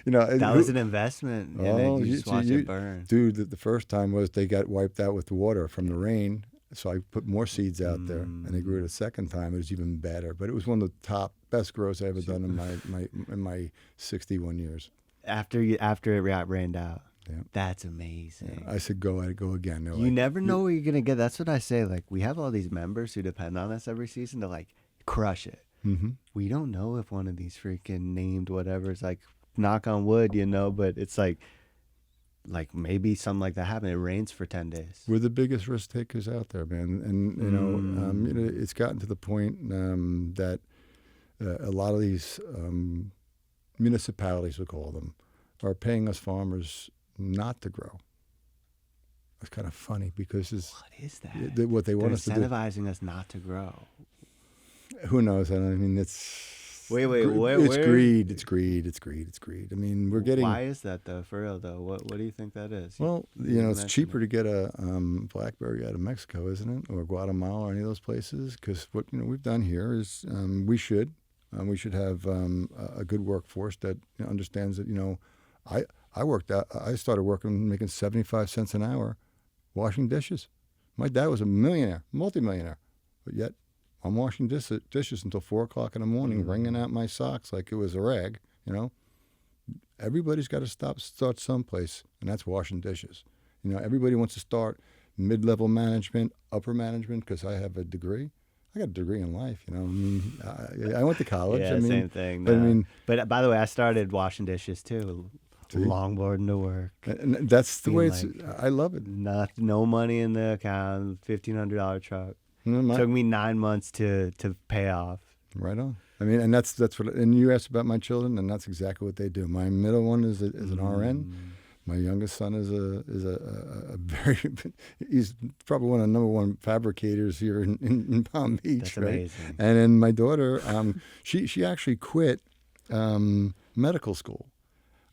you know, that was an investment, and then you just watch it burn. Dude, the first time was they got wiped out with the water from the rain. So I put more seeds out there, and they grew it a second time. It was even better. But it was one of the best grows I ever done in my 61 years. After it got rained out. Yeah. That's amazing. Yeah. I said, go again. They're you like, never know what you're going to get. That's what I say. Like, we have all these members who depend on us every season to, like, crush it. Mm-hmm. We don't know if one of these freaking named whatever's, like, knock on wood, you know, but it's like maybe something like that happened. It rains for 10 days. We're the biggest risk takers out there, man. And, you know, it's gotten to the point that a lot of these municipalities, we'll call them, are paying us farmers not to grow. It's kind of funny because what is that? What they want us to do. Incentivizing us not to grow. Who knows? I mean, it's wait. It's greed. It's greed. I mean, we're getting. Why is that though? For real though, what do you think that is? Well, you know, it's cheaper to get a blackberry out of Mexico, isn't it, or Guatemala, or any of those places? Because what we've done here is we should have a good workforce that understands that. You know, I started working making 75 cents an hour washing dishes. My dad was a millionaire, multimillionaire, but yet I'm washing dishes until 4 o'clock in the morning, wringing out my socks like it was a rag. You know, everybody's got to start someplace, and that's washing dishes. You know, everybody wants to start mid-level management, upper management, because I have a degree. I got a degree in life, you know. I mean, I went to college. Yeah, I mean, same thing. No. But by the way, I started washing dishes too. Longboarding to work. And that's the way it's. Like, I love it. No money in the account. $1,500 truck. Took me 9 months to pay off. Right on. I mean, and that's what. And you asked about my children, and that's exactly what they do. My middle one is an RN. My youngest son is a very. He's probably one of the number one fabricators here in Palm Beach. That's right? amazing. And then my daughter, she actually quit medical school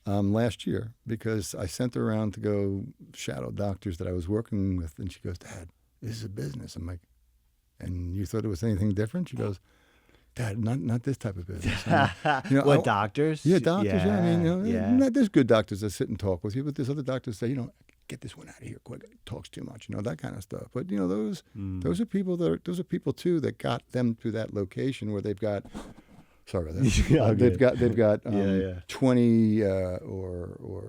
last year because I sent her around to go shadow doctors that I was working with, and she goes, "Dad, this is a business." I'm like, "And you thought it was anything different?" She goes, "Dad, not this type of business." You know, what, doctors? Yeah, doctors. Yeah. I mean, yeah. There's good doctors that sit and talk with you, but there's other doctors that say, get this one out of here quick. It talks too much, that kind of stuff. But those are people too that got them to that location where they've got. Sorry about that. They've got 20 or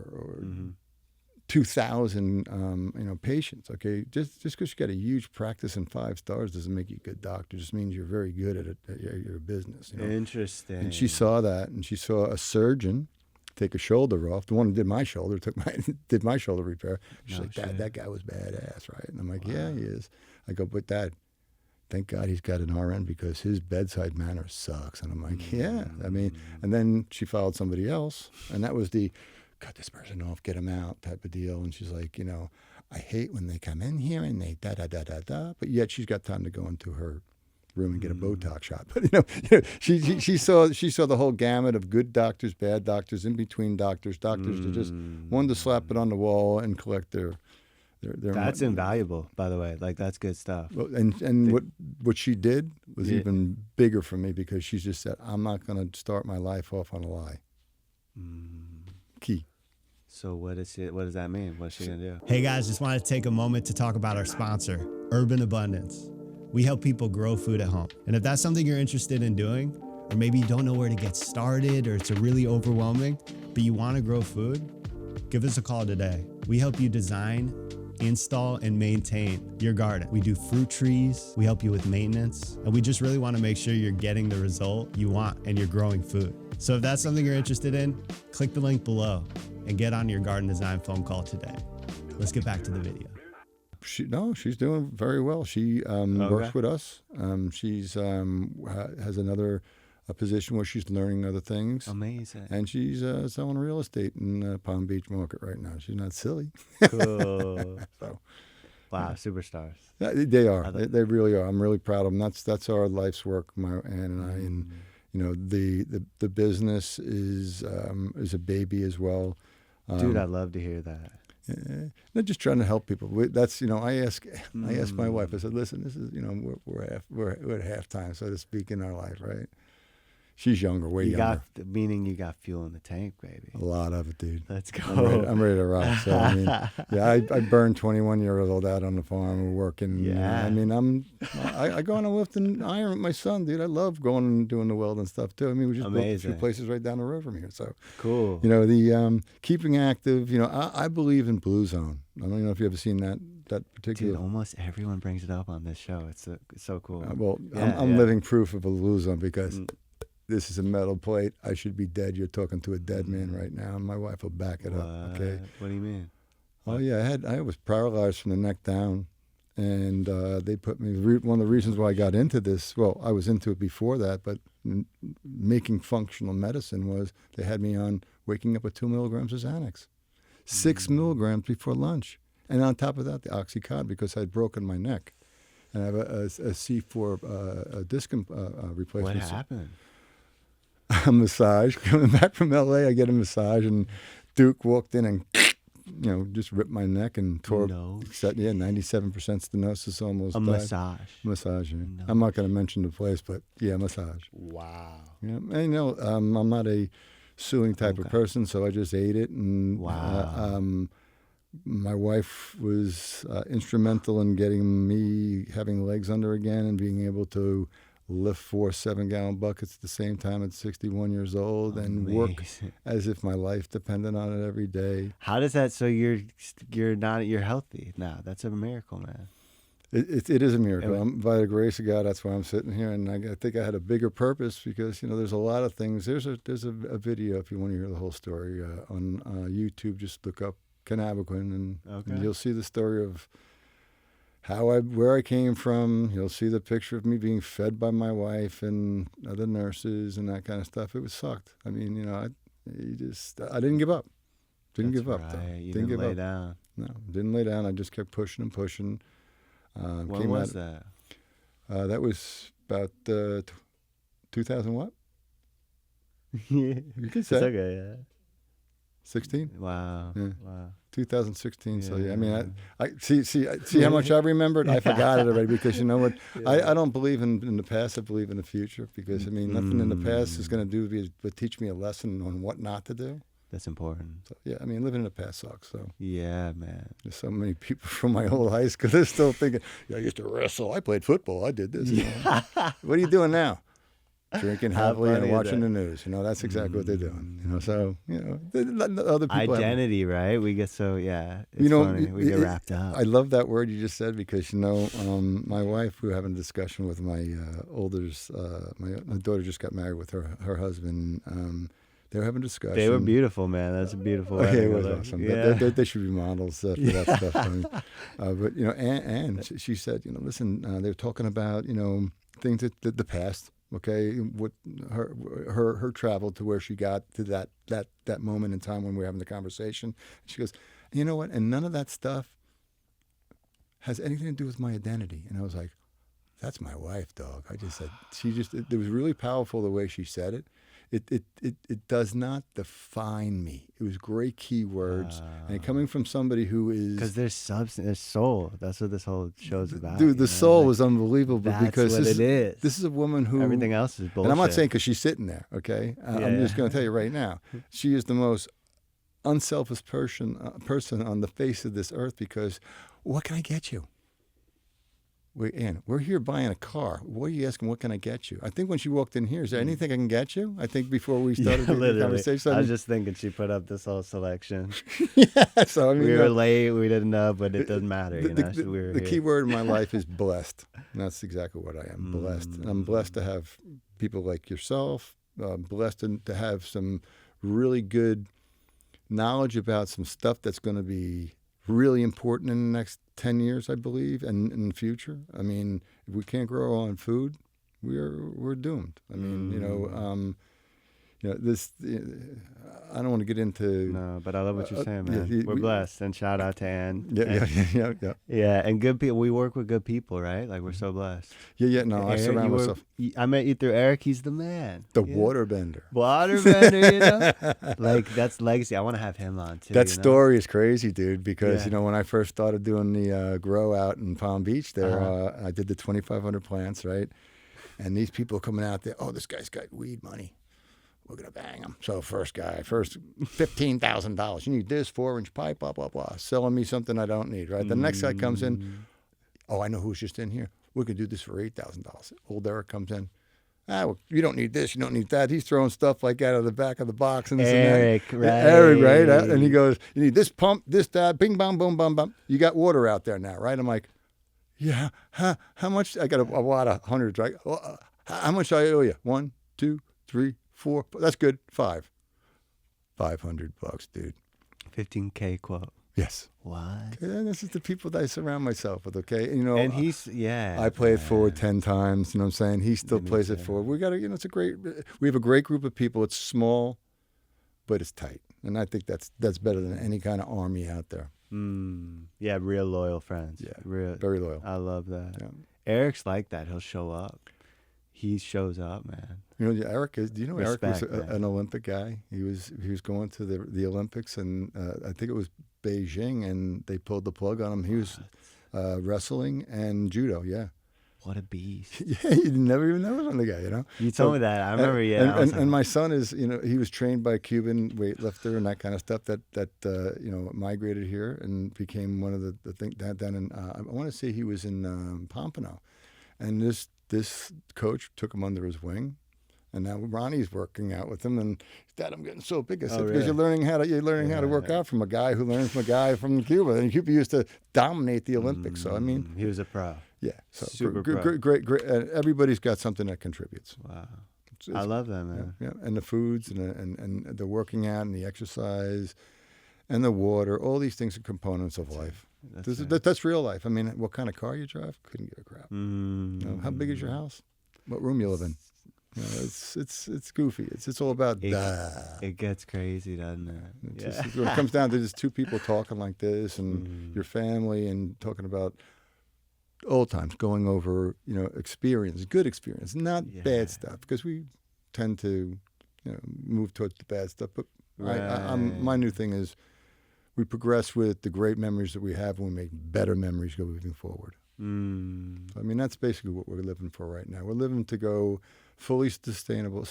2,000 patients. Okay, just because you got a huge practice and 5 stars doesn't make you a good doctor. It just means you're very good at it, at your business. Interesting. And she saw that, and she saw a surgeon take a shoulder off. The one who did my shoulder did my shoulder repair. She's like, "Dad, that guy was badass, right?" And I'm like, "Yeah, he is." I go, "But Dad, thank God he's got an RN because his bedside manner sucks." And I'm like, "Yeah." I mean, and then she followed somebody else, and that was the cut this person off, get him out type of deal. And she's like, "I hate when they come in here and they da. But yet she's got time to go into her room and get a Botox shot. But she saw the whole gamut of good doctors, bad doctors, in between doctors that just wanted to slap it on the wall and collect their That's invaluable, by the way. Like, that's good stuff. Well, and what she did was even bigger for me because she just said, "I'm not going to start my life off on a lie." Key. So what does that mean? What's she going to do? Hey guys, just wanted to take a moment to talk about our sponsor, Urban Abundance. We help people grow food at home. And if that's something you're interested in doing, or maybe you don't know where to get started, or it's really overwhelming, but you want to grow food? Give us a call today. We help you design, install, and maintain your garden. We do fruit trees, we help you with maintenance, and we just really want to make sure you're getting the result you want and you're growing food. So if that's something you're interested in, click the link below and get on your garden design phone call today. Let's get back to the video. She's doing very well. She works with us. She's has another position where she's learning other things. Amazing. And she's selling real estate in Palm Beach market right now. She's not silly. Cool. So, Wow, superstars. they are. They really are. I'm really proud of them. That's our life's work, my Ann and I. And you know, the business is a baby as well. Dude, I'd love to hear that. Not just trying to help people. That's, you know, I ask my wife. I said, listen, this is, you know, we're at halftime, so to speak, in our life, right? She's younger, way younger. Meaning you got fuel in the tank, baby. A lot of it, dude. Let's go. I'm ready to rock. So I mean, yeah, I burned 21 years old out on the farm. We're working. Yeah. I mean, I go on and lift and iron with my son, dude. I love going and doing the welding stuff too. I mean, we just built a few places right down the road from here. So cool. You know, the keeping active. You know, I believe in Blue Zone. I don't know if you ever seen that particular. Dude, almost everyone brings it up on this show. It's so cool. Well, yeah, I'm living proof of a Blue Zone because. This is a metal plate. I should be dead. You're talking to a dead man right now, and my wife will back it up. Okay. What do you mean? Oh yeah, I was paralyzed from the neck down, and they put me. One of the reasons why I got into this, well, I was into it before that, but making functional medicine was they had me on waking up with 2 milligrams of Xanax, 6 milligrams before lunch, and on top of that, the Oxycontin because I'd broken my neck, and I have a C4 disc replacement. What happened? A massage. Coming back from LA, I get a massage, and Duke walked in and, you know, just ripped my neck and tore. No. 97% stenosis, almost. A died. Massage. Yeah. No. I'm not going to mention the place, but yeah, massage. Wow. Yeah, and you know, I'm not a suing type of person, so I just ate it, and my wife was instrumental in getting me having legs under again and being able to lift 4 7-gallon buckets at the same time at 61 years old and work as if my life depended on it every day. How does that? So you're healthy now. That's a miracle, man. It is a miracle. By the grace of God, that's why I'm sitting here, and I think I had a bigger purpose because you know there's a lot of things. There's a video if you want to hear the whole story on YouTube. Just look up Cannabaquin, and you'll see the story of where I came from. You'll see the picture of me being fed by my wife and other nurses and that kind of stuff. It sucked. I mean, you know, I didn't give up. Didn't give up. Though. You didn't lay down. No, didn't lay down. I just kept pushing and pushing. When was that? That was about 2000 what? Yeah. You can say. It's okay, yeah. 16? Wow. Yeah. Wow. 2016. Yeah. So yeah, I mean, I see how much I remembered. I forgot it already because you know what? Yeah. I don't believe in the past. I believe in the future because I mean, nothing in the past is going to do but teach me a lesson on what not to do. That's important. So, yeah, I mean, living in the past sucks. So yeah, man. There's so many people from my old high school. They're still thinking, I used to wrestle. I played football. I did this. Yeah. What are you doing now? Drinking heavily and watching the news. You know, that's exactly what they're doing. You know, so, you know, the other people. Identity, right? We get so, it's you know, funny. We get wrapped up. I love that word you just said because, you know, my wife, we were having a discussion with my my daughter just got married with her husband. They were having a discussion. They were beautiful, man. That's a beautiful. It was awesome. Yeah. They should be models for that stuff. I mean, but you know, and she said, you know, listen, they were talking about, you know, things that the past. Okay, what her travel to where she got to that moment in time when we were having the conversation. She goes, you know what? And none of that stuff has anything to do with my identity. And I was like, that's my wife, dog. I just said, it was really powerful the way she said it. It does not define me. It was great keywords, and coming from somebody who is because there's substance, there's soul. That's what this whole show's about. Dude, the soul was unbelievable because what it is. This is a woman who everything else is bullshit. And I'm not saying because she's sitting there. Okay, I'm just going to tell you right now, she is the most unselfish person on the face of this earth. Because what can I get you? we're here buying a car. What are you asking? What can I get you? I think when she walked in here, is there anything I can get you? I think before we started the conversation. I was just thinking she put up this whole selection. Yeah, so I mean, We were late. We didn't know, but it doesn't matter. The key word in my life is blessed. And that's exactly what I am, blessed. And I'm blessed to have people like yourself, blessed to have some really good knowledge about some stuff that's going to be really important in the next 10 years, I believe, and in the future. I mean, if we can't grow on food, we're doomed. I mean, this. I don't want to get into. No, but I love what you're saying, man. We're blessed, and shout out to Ann. Yeah. Yeah, and good people. We work with good people, right? Like we're so blessed. Yeah. No, Eric, I surround myself. I met you through Eric. He's the man. The waterbender. Waterbender, you know. Like that's legacy. I want to have him on too. That story is crazy, dude. Because when I first started doing the grow out in Palm Beach, there, I did the 2,500 plants, right? And these people coming out there, oh, this guy's got weed money. We're going to bang him. So first $15,000. You need this 4-inch pipe, blah, blah, blah. Selling me something I don't need, right? The next guy comes in. Oh, I know who's just in here. We could do this for $8,000. Old Eric comes in. Well, you don't need this. You don't need that. He's throwing stuff like out of the back of the box. And Eric, and right. Eric, right? And he goes, you need this pump, this, that, bing, bong, boom, bum, bum. You got water out there now, right? I'm like, yeah. How much? I got a lot of hundreds, right? How much I owe you? 1, 2, 3, 4. That's good. 5. $500, dude. 15K quote. Yes. What? Okay, and this is the people that I surround myself with. Okay, and he's I play it forward 10 times. You know what I'm saying? He still plays it forward. We got to. It's a great. We have a great group of people. It's small, but it's tight, and I think that's better than any kind of army out there. Yeah, real loyal friends. Yeah, real, very loyal. I love that. Yeah. Eric's like that. He'll show up. He shows up, man. Eric is. Do you know Respect, Eric was an Olympic guy? He was going to the Olympics, and I think it was Beijing, and they pulled the plug on him. He was wrestling and judo. Yeah. What a beast. Yeah, you never even know on the guy. You know. You told me that. I remember. And my son is. He was trained by a Cuban weightlifter and that kind of stuff. That migrated here and became one of the thing that then. And I want to say he was in Pompano, and this coach took him under his wing, and now Ronnie's working out with him. And Dad, I'm getting so big. I said, because you're learning how to work out from a guy who learns from a guy from Cuba. And Cuba used to dominate the Olympics. So I mean, he was a pro. Yeah, so super great. Everybody's got something that contributes. Wow, I love that, man. Yeah, and the foods and the working out and the exercise, and the water. All these things are components of life. That's real life. I mean, what kind of car you drive? Couldn't give a crap. How big is your house? What room you live in? It's goofy. It's all about it gets crazy, doesn't it? Just, when it comes down to just two people talking like this, and your family, and talking about old times, going over experience, good experience, not bad stuff, because we tend to move towards the bad stuff. But my new thing is, we progress with the great memories that we have, and we make better memories moving forward. I mean, that's basically what we're living for right now. We're living to go fully sustainable,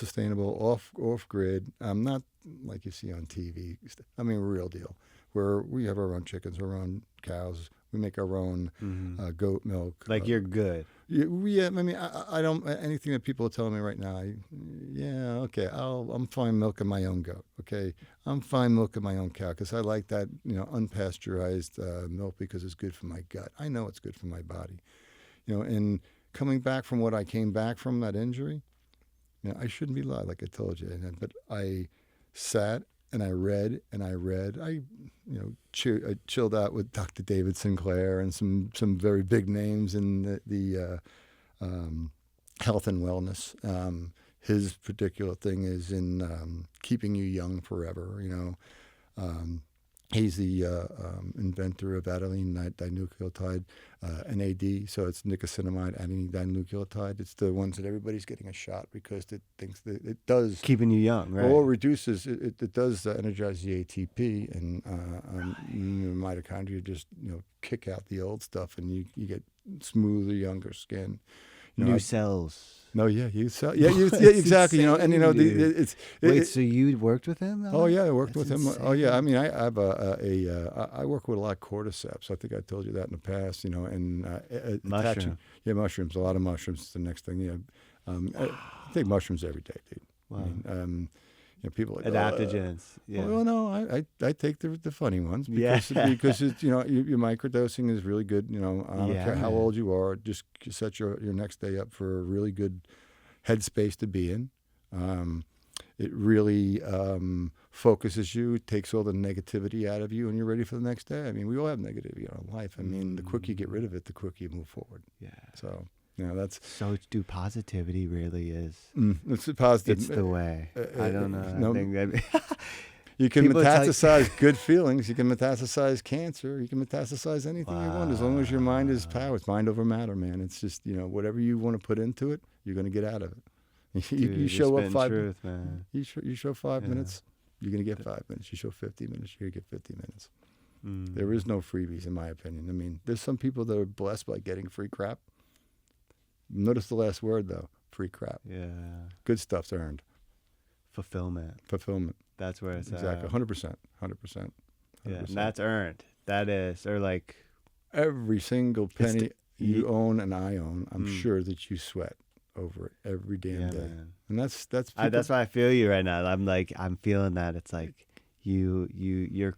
off grid. Not like you see on TV. I mean, real deal. Where we have our own chickens, our own cows. We make our own goat milk. Like you're good. Yeah. I mean, I don't. Anything that people are telling me right now, okay. I'm fine milking my own goat. Okay, I'm fine milking my own cow because I like that unpasteurized milk because it's good for my gut. I know it's good for my body. And coming back from what I came back from, that injury, I shouldn't be lying, like I told you. But I sat and I read. I chilled out with Dr. David Sinclair and some very big names in the health and wellness. His particular thing is in keeping you young forever. He's the inventor of adenine dinucleotide, NAD. So it's nicotinamide adenine dinucleotide. It's the ones that everybody's getting a shot because it thinks that it does keeping you young, right? Or reduces it does energize the ATP, and your mitochondria just kick out the old stuff, and you get smoother, younger skin. You know, New cells. No, yeah, exactly. You know, and you know, Wait, so you worked with him? Oh yeah, I worked That's with him. insane. Oh yeah, I mean, I have I work with a lot of cordyceps. I think I told you that in the past. You know, and Mushroom. mushrooms, a lot of mushrooms. Is the next thing. Yeah, I take mushrooms every day, dude. Wow. I mean, you know, people are like Adaptogens. Yeah. Well, no, I take the funny ones because Yeah. because it's, you know, your microdosing is really good. You know, I don't care how man. old you are, just set your next day up for a really good headspace to be in. It really focuses you, takes all the negativity out of you, and you're ready for the next day. I mean, we all have negativity in our life. I mean, the quicker you get rid of it, the quicker you move forward. Yeah. So, you know, that's So do positivity really is? it's a positive. It's the way. I don't know. no, I think that You can People tell you- metastasize good feelings. You can metastasize cancer. You can metastasize anything you want, as long as your mind is power. It's mind over matter, man. It's just, you know, whatever you want to put into it, you're going to get out of it. Dude, you show up spitting 5 truth, man. You show 5 Yeah. minutes, you're going to get 5 minutes. You show 50 minutes, you're going to get 50 minutes. Mm. There is no freebies, in my opinion. I mean, there's some people that are blessed by getting free crap. Notice the last word, though, free crap. Yeah. Good stuff's earned. Fulfillment. Fulfillment. That's where it's Exactly. at. 100%. 100%. Yeah. And that's earned. That is. Or like, Every single penny you you- own and I own, I'm Mm. sure that you sweat over it every damn yeah, day. man. And that's That's people- why I feel you right now. I'm feeling that. It's like you're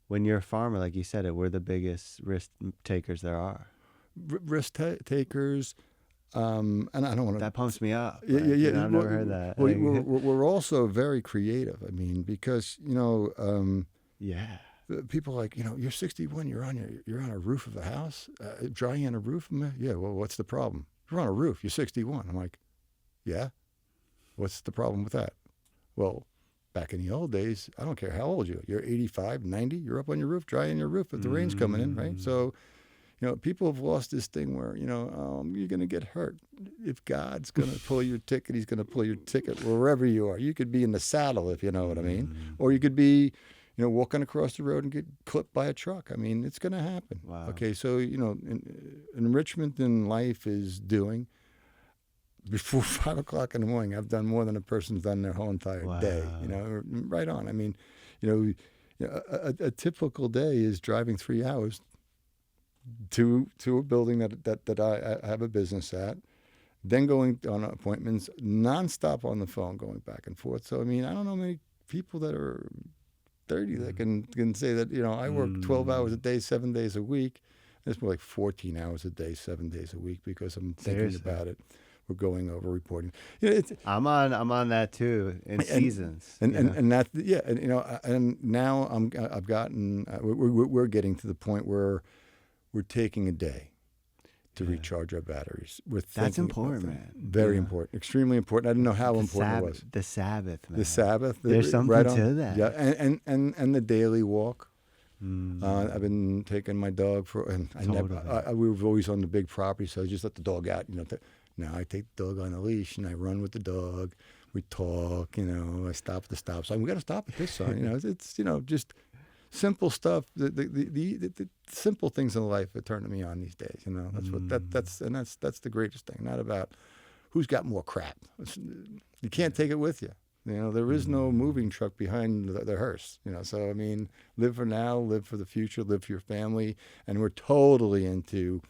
when you're a farmer, like you said it, we're the biggest risk takers there are. risk takers. And I don't want to. That pumps me up. Yeah, Like, yeah, yeah. you know, I've never heard that. Well, Like, we're also very creative. I mean, because, you know, yeah. people are like, you know, you're 61, you're on a roof of a house, drying on a roof. Yeah. Well, what's the problem? You're on a roof. You're 61. I'm like, yeah. What's the problem with that? Well, back in the old days, I don't care how old you are. You're 85, 90. You're up on your roof, drying your roof, if the rain's coming in, right? So, you know, people have lost this thing where, you know, you're going to get hurt. If God's going to pull your ticket, he's going to pull your ticket wherever you are. You could be in the saddle, if you know what I mean. Or you could be, you know, walking across the road and get clipped by a truck. I mean, it's going to happen. Wow. Okay, so, you know, enrichment in life is doing. Before 5 o'clock in the morning, I've done more than a person's done their whole entire day. You know, right on. I mean, you know, a typical day is driving 3 hours to a building that I have a business at, then going on appointments, nonstop on the phone, going back and forth. So I mean, I don't know many people that are 30 that can say that, you know, I work 12 hours a day, 7 days a week. It's more like 14 hours a day, 7 days a week, because I'm thinking Seriously. about it. We're going over reporting. You know, I'm on that too in seasons. and you know? and that, yeah, and you know, and now I've gotten we're getting to the point where we're taking a day to recharge our batteries. We're That's thinking about important, things. man. Very Yeah. important, extremely important. I didn't know how important it was. The Sabbath, man. The Sabbath, There's something right on. to that. Yeah, and the daily walk. Mm. I've been taking my dog for, and we were always on the big property, so I just let the dog out. You know, now I take the dog on a leash and I run with the dog. We talk. You know, I stop at the stop sign. We got to stop at this sign. You know, it's you know, just simple stuff. The simple things in life are turning me on these days. You know, that's what that's the greatest thing. Not about who's got more crap. You can't take it with you. You know, there is no moving truck behind the hearse. You know, so I mean, live for now, live for the future, live for your family, and we're totally into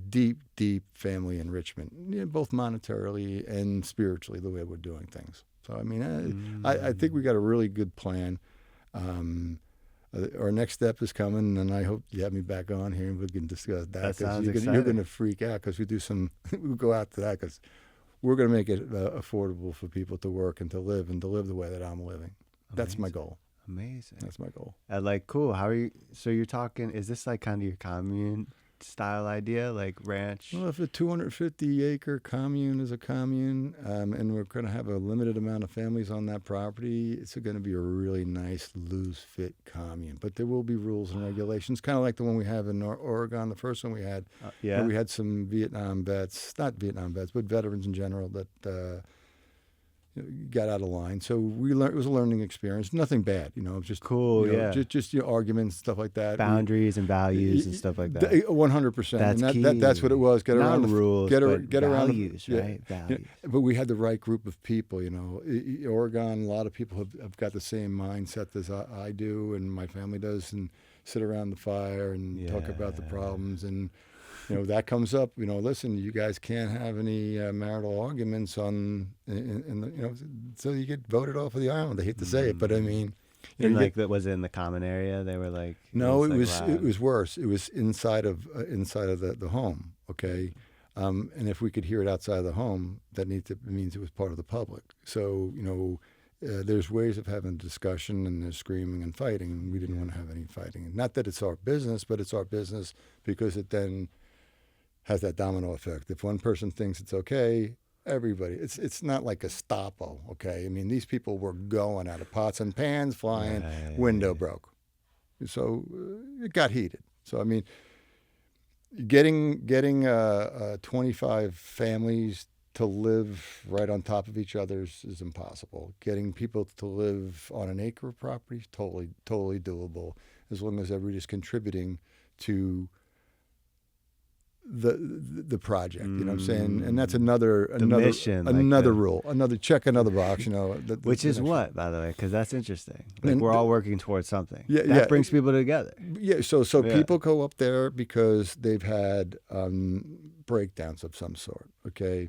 deep family enrichment, you know, both monetarily and spiritually, the way we're doing things. So I mean, I think we got a really good plan. Our next step is coming, and I hope you have me back on here and we can discuss that. That sounds you're exciting. going to freak out because we do some. We'll go out to that because we're going to make it affordable for people to work and to live the way that I'm living. That's my goal. Amazing. That's my goal. Like, cool. How are you? So you're talking? Is this like kind of your commune style idea, like ranch? Well, if a 250-acre commune is a commune, and we're going to have a limited amount of families on that property, it's going to be a really nice, loose-fit commune. But there will be rules and regulations, kind of like the one we have in Oregon, the first one we had. Yeah. Where we had some Vietnam vets, not Vietnam vets, but veterans in general that, got out of line. So we learned. It was a learning experience. Nothing bad, just Cool, yeah. just arguments, stuff like that. Boundaries and values and stuff like that. 100%. That's and key. that's what it was. Get Not around the rules, get, but get around values, right? Values. But we had the right group of people. Oregon. A lot of people have got the same mindset as I do, and my family does, and sit around the fire and talk about the problems and. That comes up. Listen, you guys can't have any marital arguments so you get voted off of the island. I hate to say it, but I mean, that was in the common area. They were like, no, it was worse. It was inside of the home. Okay, and if we could hear it outside of the home, that means it was part of the public. So there's ways of having a discussion, and there's screaming and fighting. And we didn't want to have any fighting. Not that it's our business, but it's our business because it then has that domino effect. If one person thinks it's okay, everybody. It's not like a Gestapo, okay? I mean, these people were going out of pots and pans, flying, window broke. So it got heated. So I mean, getting 25 families to live right on top of each other is impossible. Getting people to live on an acre of property is totally doable, as long as everybody's contributing to the project, you know what I'm saying? And that's another mission, another rule, another box, which is what, by the way, because that's interesting. Like we're all working towards something. That brings people together. Yeah. So people go up there because they've had breakdowns of some sort. Okay.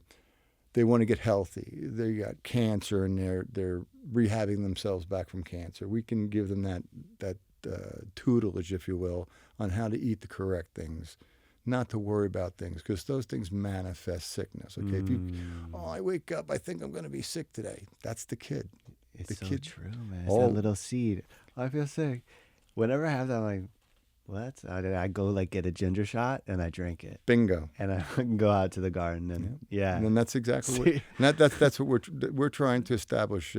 They want to get healthy. They got cancer and they're rehabbing themselves back from cancer. We can give them that tutelage, if you will, on how to eat the correct things. Not to worry about things, because those things manifest sickness. Okay, if I wake up, I think I'm going to be sick today. That's the kid. It's true, man. It's that little seed. I feel sick. Whenever I have that, I'm like, what? I go get a ginger shot and I drink it. Bingo. And I can go out to the garden and And that's exactly that's what we're trying to establish.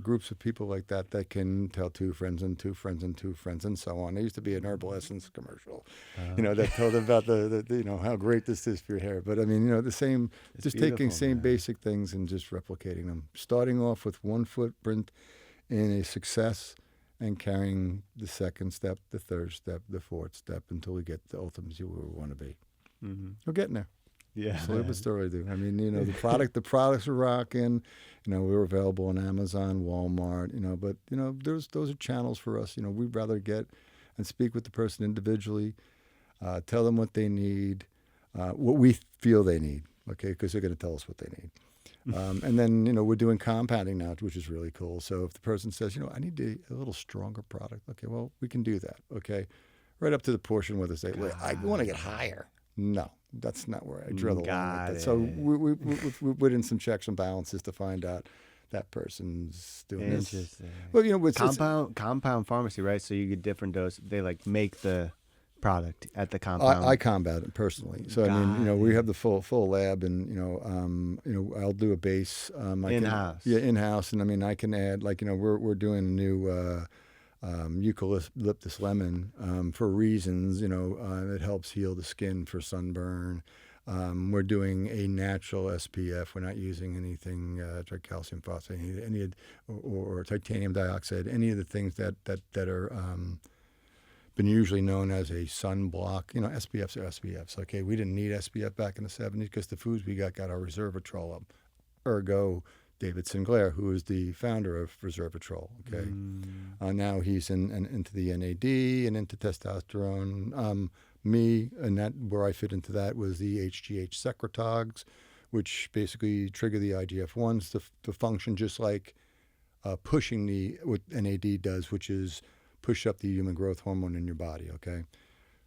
Groups of people like that can tell two friends and two friends and two friends and so on. There used to be an Herbal Essence commercial, that told about the how great this is for your hair. But I mean, the same, it's just taking same basic things and just replicating them. Starting off with one footprint in a success, and carrying the second step, the third step, the fourth step, until we get to ultimately where we want to be. Mm-hmm. We're getting there. Yeah. Slowly but slowly, dude. I mean, the products are rocking. We're available on Amazon, Walmart. But those are channels for us. We'd rather get and speak with the person individually, tell them what they need, what we feel they need. Okay, because they're going to tell us what they need. And then, we're doing compounding now, which is really cool. So if the person says, I need a little stronger product, okay, well, we can do that, okay? Right up to the portion where they say, well, I want to get higher. No, that's not where I draw the line. Like that. So we put in some checks and balances to find out that person's doing this. Interesting. Well, compound pharmacy, right? So you get different doses. They make the product at the compound. I combat it personally. So we have the full lab, and I'll do a base in-house. In-house, and I can add we're doing a new eucalyptus lemon for reasons. It helps heal the skin for sunburn. We're doing a natural SPF. We're not using anything like calcium phosphate, or titanium dioxide, any of the things that are been usually known as a sunblock. SPFs are SPFs. Okay, we didn't need SPF back in the 70s because the foods we got our resveratrol up. Ergo, David Sinclair, who is the founder of resveratrol. Okay, now he's into the NAD and into testosterone. Me, and that where I fit into that was the HGH secretogs, which basically trigger the IGF-1s to function just like pushing what NAD does, which is push up the human growth hormone in your body. Okay,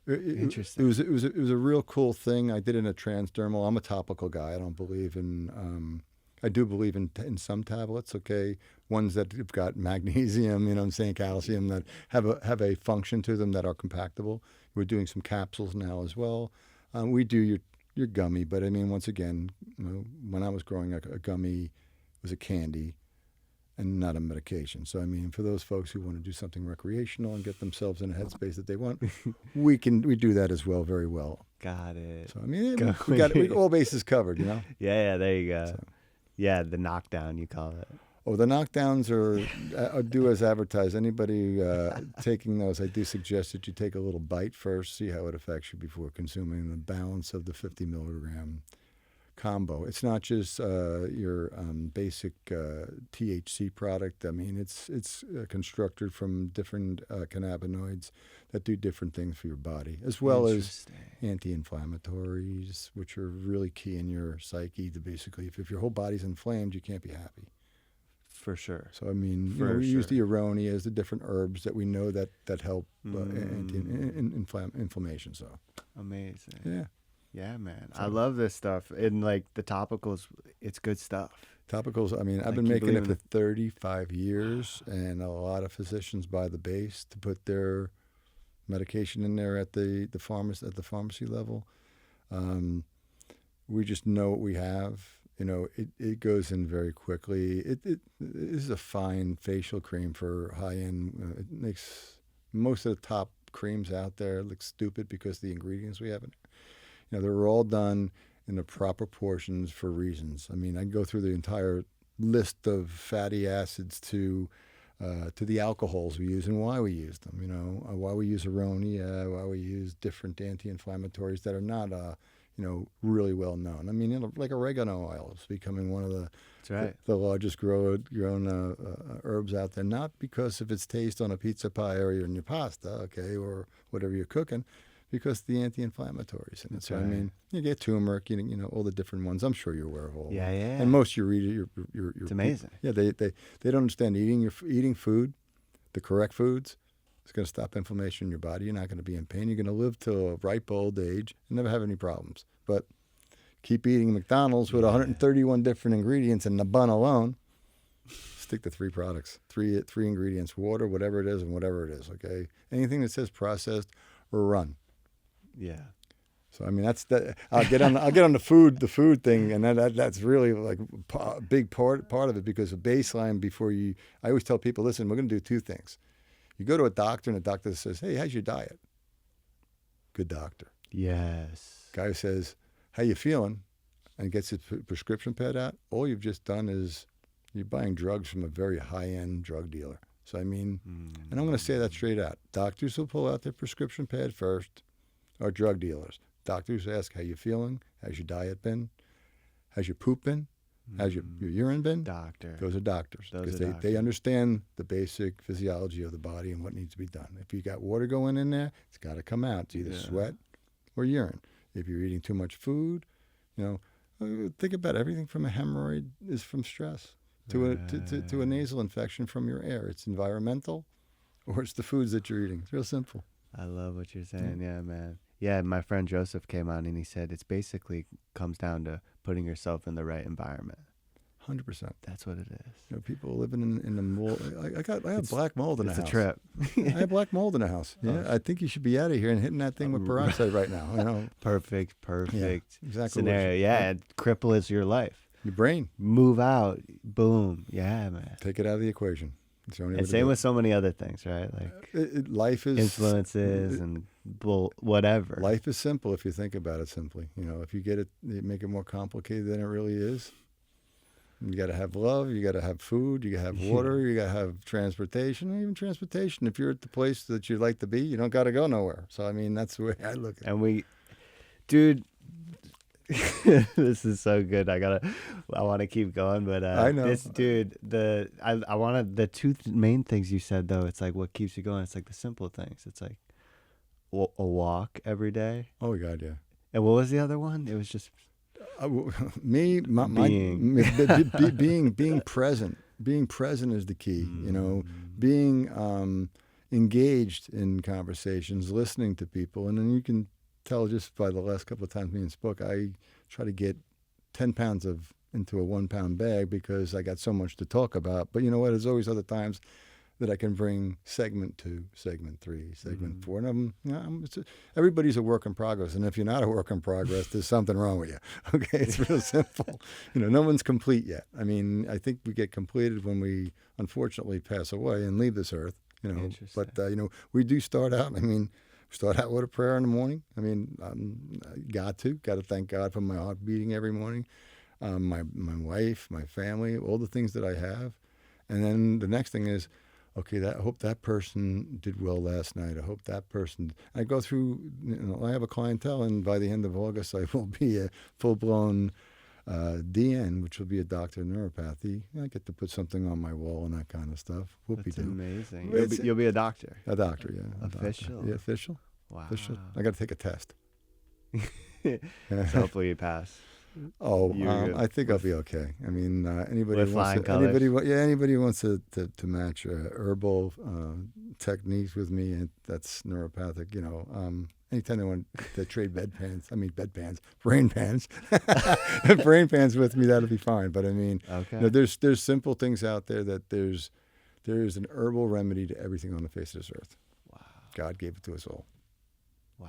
interesting. It was a real cool thing. I did it in a transdermal. I'm a topical guy. I don't believe in. I do believe in some tablets. Okay, ones that have got magnesium. Calcium that have a function to them that are compactable. We're doing some capsules now as well. We do your gummy, but I mean, once again, when I was growing up, a gummy was a candy and not a medication. So, I mean, for those folks who want to do something recreational and get themselves in a headspace that they want, we do that as well, very well. Got it. So, I mean, we got all bases covered, Yeah, there you go. Yeah, the knockdown, you call it. Oh, the knockdowns are do as advertised. Anybody taking those, I do suggest that you take a little bite first, see how it affects you before consuming the balance of the 50 milligram combo. It's not just your basic THC product. I mean, it's constructed from different cannabinoids that do different things for your body, as well as anti-inflammatories, which are really key in your psyche to basically, if your whole body's inflamed, you can't be happy. For sure. So, I mean, we use the aronias, the different herbs that we know that help inflammation. So amazing. Yeah. Yeah, man. I love this stuff. And like the topicals, it's good stuff. Topicals, I mean, I've been making it for 35 years, and a lot of physicians buy the base to put their medication in there at the pharmacy level. We just know what we have. You know, it goes in very quickly. It is a fine facial cream for high end. It makes most of the top creams out there look stupid because of the ingredients we have in there. You know, they're all done in the proper portions for reasons. I mean, I can go through the entire list of fatty acids to the alcohols we use and why we use them. You know, why we use aronia, why we use different anti-inflammatories that are not really well known. I mean, like oregano oil is becoming one of the largest grown herbs out there, not because of its taste on a pizza pie or in your pasta, okay, or whatever you're cooking, because of the anti-inflammatories in it. So, I mean, you get turmeric, you know, all the different ones. I'm sure you're aware of all. Yeah. And most of your readers, it's amazing. Yeah, they don't understand eating food, the correct foods. It's going to stop inflammation in your body. You're not going to be in pain. You're going to live till a ripe old age and never have any problems. But keep eating McDonald's with 131 different ingredients in the bun alone. Stick to 3 products, three ingredients: water, whatever it is, and whatever it is. Okay, anything that says processed or run. Yeah. So I mean, that's that. I'll get on the food thing, and that's really like a big part of it, because the baseline before you. I always tell people, listen, we're going to do 2 things. You go to a doctor, and the doctor says, "Hey, how's your diet?" Good doctor. Yes. Guy says, "How you feeling?" and gets his prescription pad out. All you've just done is you're buying drugs from a very high-end drug dealer. So I mean, and I'm going to say that straight out. Doctors will pull out their prescription pad first, or drug dealers. Doctors ask, "How you feeling? How's your diet been? How's your poop been? How's your urine been?" Doctor. Those are doctors, because they understand the basic physiology of the body and what needs to be done. If you got water going in there, it's got to come out. It's either sweat or urine. If you're eating too much food, you know, think about it. Everything from a hemorrhoid is from stress to a nasal infection from your air. It's environmental, or it's the foods that you're eating. It's real simple. I love what you're saying. Yeah, man. Yeah, my friend Joseph came on and he said it's basically comes down to putting yourself in the right environment. 100%. That's what it is. You know, people living in the mold. I have black mold in the house. It's a trip. I have black mold in the house. Yeah, I think you should be out of here and hitting that thing with peroxide right now. You know, perfect exactly scenario. Yeah, cripple is your life. Your brain. Move out. Boom. Yeah, man. Take it out of the equation. It's the only way and to same do with so many other things, right? Like life is influences and whatever. Life is simple if you think about it simply. You know, if you make it more complicated than it really is. You got to have love. You got to have food. You got to have water. You got to have transportation. Even transportation. If you're at the place that you'd like to be, you don't got to go nowhere. So I mean, that's the way I look at it. Dude, this is so good. I want to keep going, but I know this dude. I wanted the 2 main things you said though. It's like what keeps you going. It's like the simple things. It's like a walk every day. Oh God, yeah. And what was the other one? It was just. Being present. Being present is the key. You know, being engaged in conversations, listening to people, and then you can tell just by the last couple of times me and spoke, I try to get 10 pounds into a 1 pound bag because I got so much to talk about. But you know what? There's always other times that I can bring segment 2, segment 3, segment 4. And everybody's a work in progress. And if you're not a work in progress, there's something wrong with you. Okay, it's real simple. You know, no one's complete yet. I mean, I think we get completed when we unfortunately pass away and leave this earth. You know, but you know, we do start out. I mean, start out with a prayer in the morning. I mean, got to thank God for my heart beating every morning. my wife, my family, all the things that I have. And then the next thing is, okay, I hope that person did well last night. I hope that person. I go through. I have a clientele, and by the end of August, I will be a full-blown DN, which will be a doctor of neuropathy. I get to put something on my wall and that kind of stuff. That's amazing. It's- You'll be a doctor. A doctor, yeah. Official. Yeah, official. Wow. Official. I got to take a test. So hopefully you pass. Oh, You're good. I think I'll be okay. I mean, anybody With wants flying to, anybody, colors. anybody wants to match herbal techniques with me, and that's neuropathic. Anytime they want to trade brain pans, brain pans with me, that'll be fine. But I mean, Okay. there's simple things out there that there is an herbal remedy to everything on the face of this earth. Wow. God gave it to us all. Wow.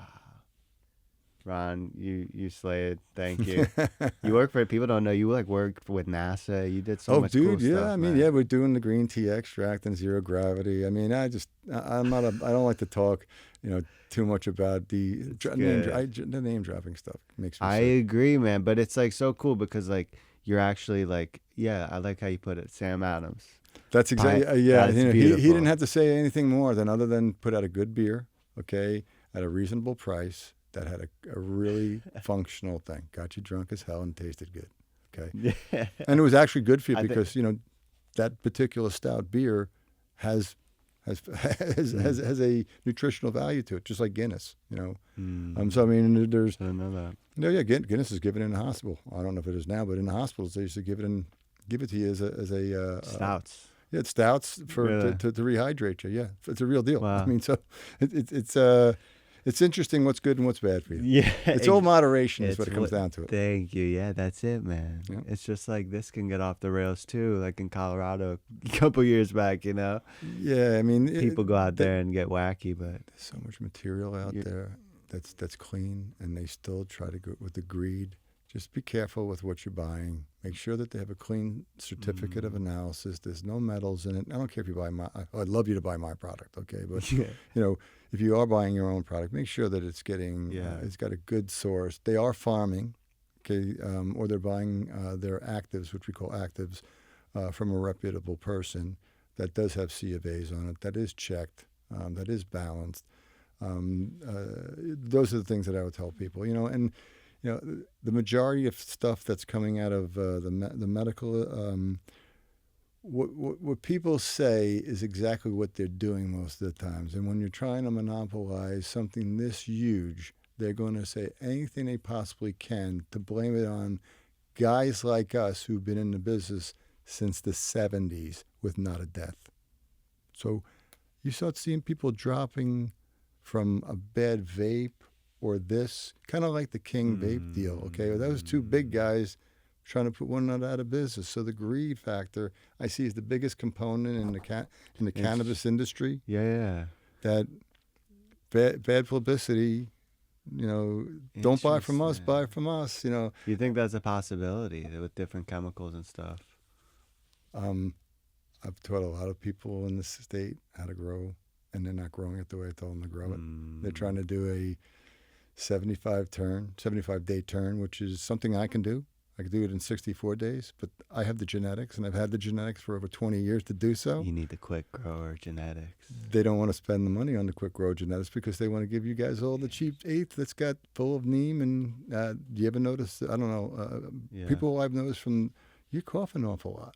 Ron, you slayed. Thank you. You work for people don't know you worked with NASA. You did so much cool yeah. stuff. I mean, man. yeah, we're doing the green tea extract and zero gravity. I mean, I don't like to talk, too much about the name dropping stuff. Makes me I sick. agree, man. But it's so cool because you're actually I like how you put it, Sam Adams. That's exactly yeah. That's He beautiful. didn't have to say anything more other than put out a good beer, okay, at a reasonable price that had a really functional thing. Got you drunk as hell and tasted good. Okay. Yeah. And it was actually good for you I think- because that particular stout beer has a nutritional value to it, just like Guinness. So I mean, there's I don't know that. Guinness is given in the hospital. I don't know if it is now, but in the hospitals they used to give it to you as a Stouts. yeah, it's stouts Really? to rehydrate you. Yeah, it's a real deal. Wow. I mean, so it's interesting what's good and what's bad for you. Yeah. It's all moderation is It's what it comes down to it. Thank you. Yeah, that's it, man. Yeah. It's just this can get off the rails too, like in Colorado a couple years back, Yeah, I mean, People go out there and get wacky, but There's so much material out there that's clean, and they still try to go with the greed. Just be careful with what you're buying. Make sure that they have a clean certificate of analysis. There's no metals in it. I don't care if you buy I'd love you to buy my product, okay? But yeah. if you are buying your own product, make sure that it's getting it's got a good source. They are farming, okay, or they're buying their actives, which we call actives, from a reputable person that does have C of A's on it, that is checked, that is balanced. Those are the things that I would tell people, and the majority of stuff that's coming out of the medical, what people say is exactly what they're doing most of the times. And when you're trying to monopolize something this huge, they're going to say anything they possibly can to blame it on guys like us who've been in the business since the 70s with not a death. So you start seeing people dropping from a bad vape or this, kind of like the King vape deal, okay? Those two big guys trying to put one out of business. So the greed factor, I see, is the biggest component in the cannabis industry. Yeah. That bad publicity, don't buy from us, buy from us, You think that's a possibility with different chemicals and stuff? I've taught a lot of people in this state how to grow, and they're not growing it the way I told them to grow it. They're trying to do a 75-day turn, which is something I can do. I can do it in 64 days, but I have the genetics, and I've had the genetics for over 20 years to do so. You need the quick grower genetics. They don't want to spend the money on the quick grow genetics because they want to give you guys all the cheap eighth that's got full of neem. And do you ever notice, I don't know, people I've noticed you cough an awful lot.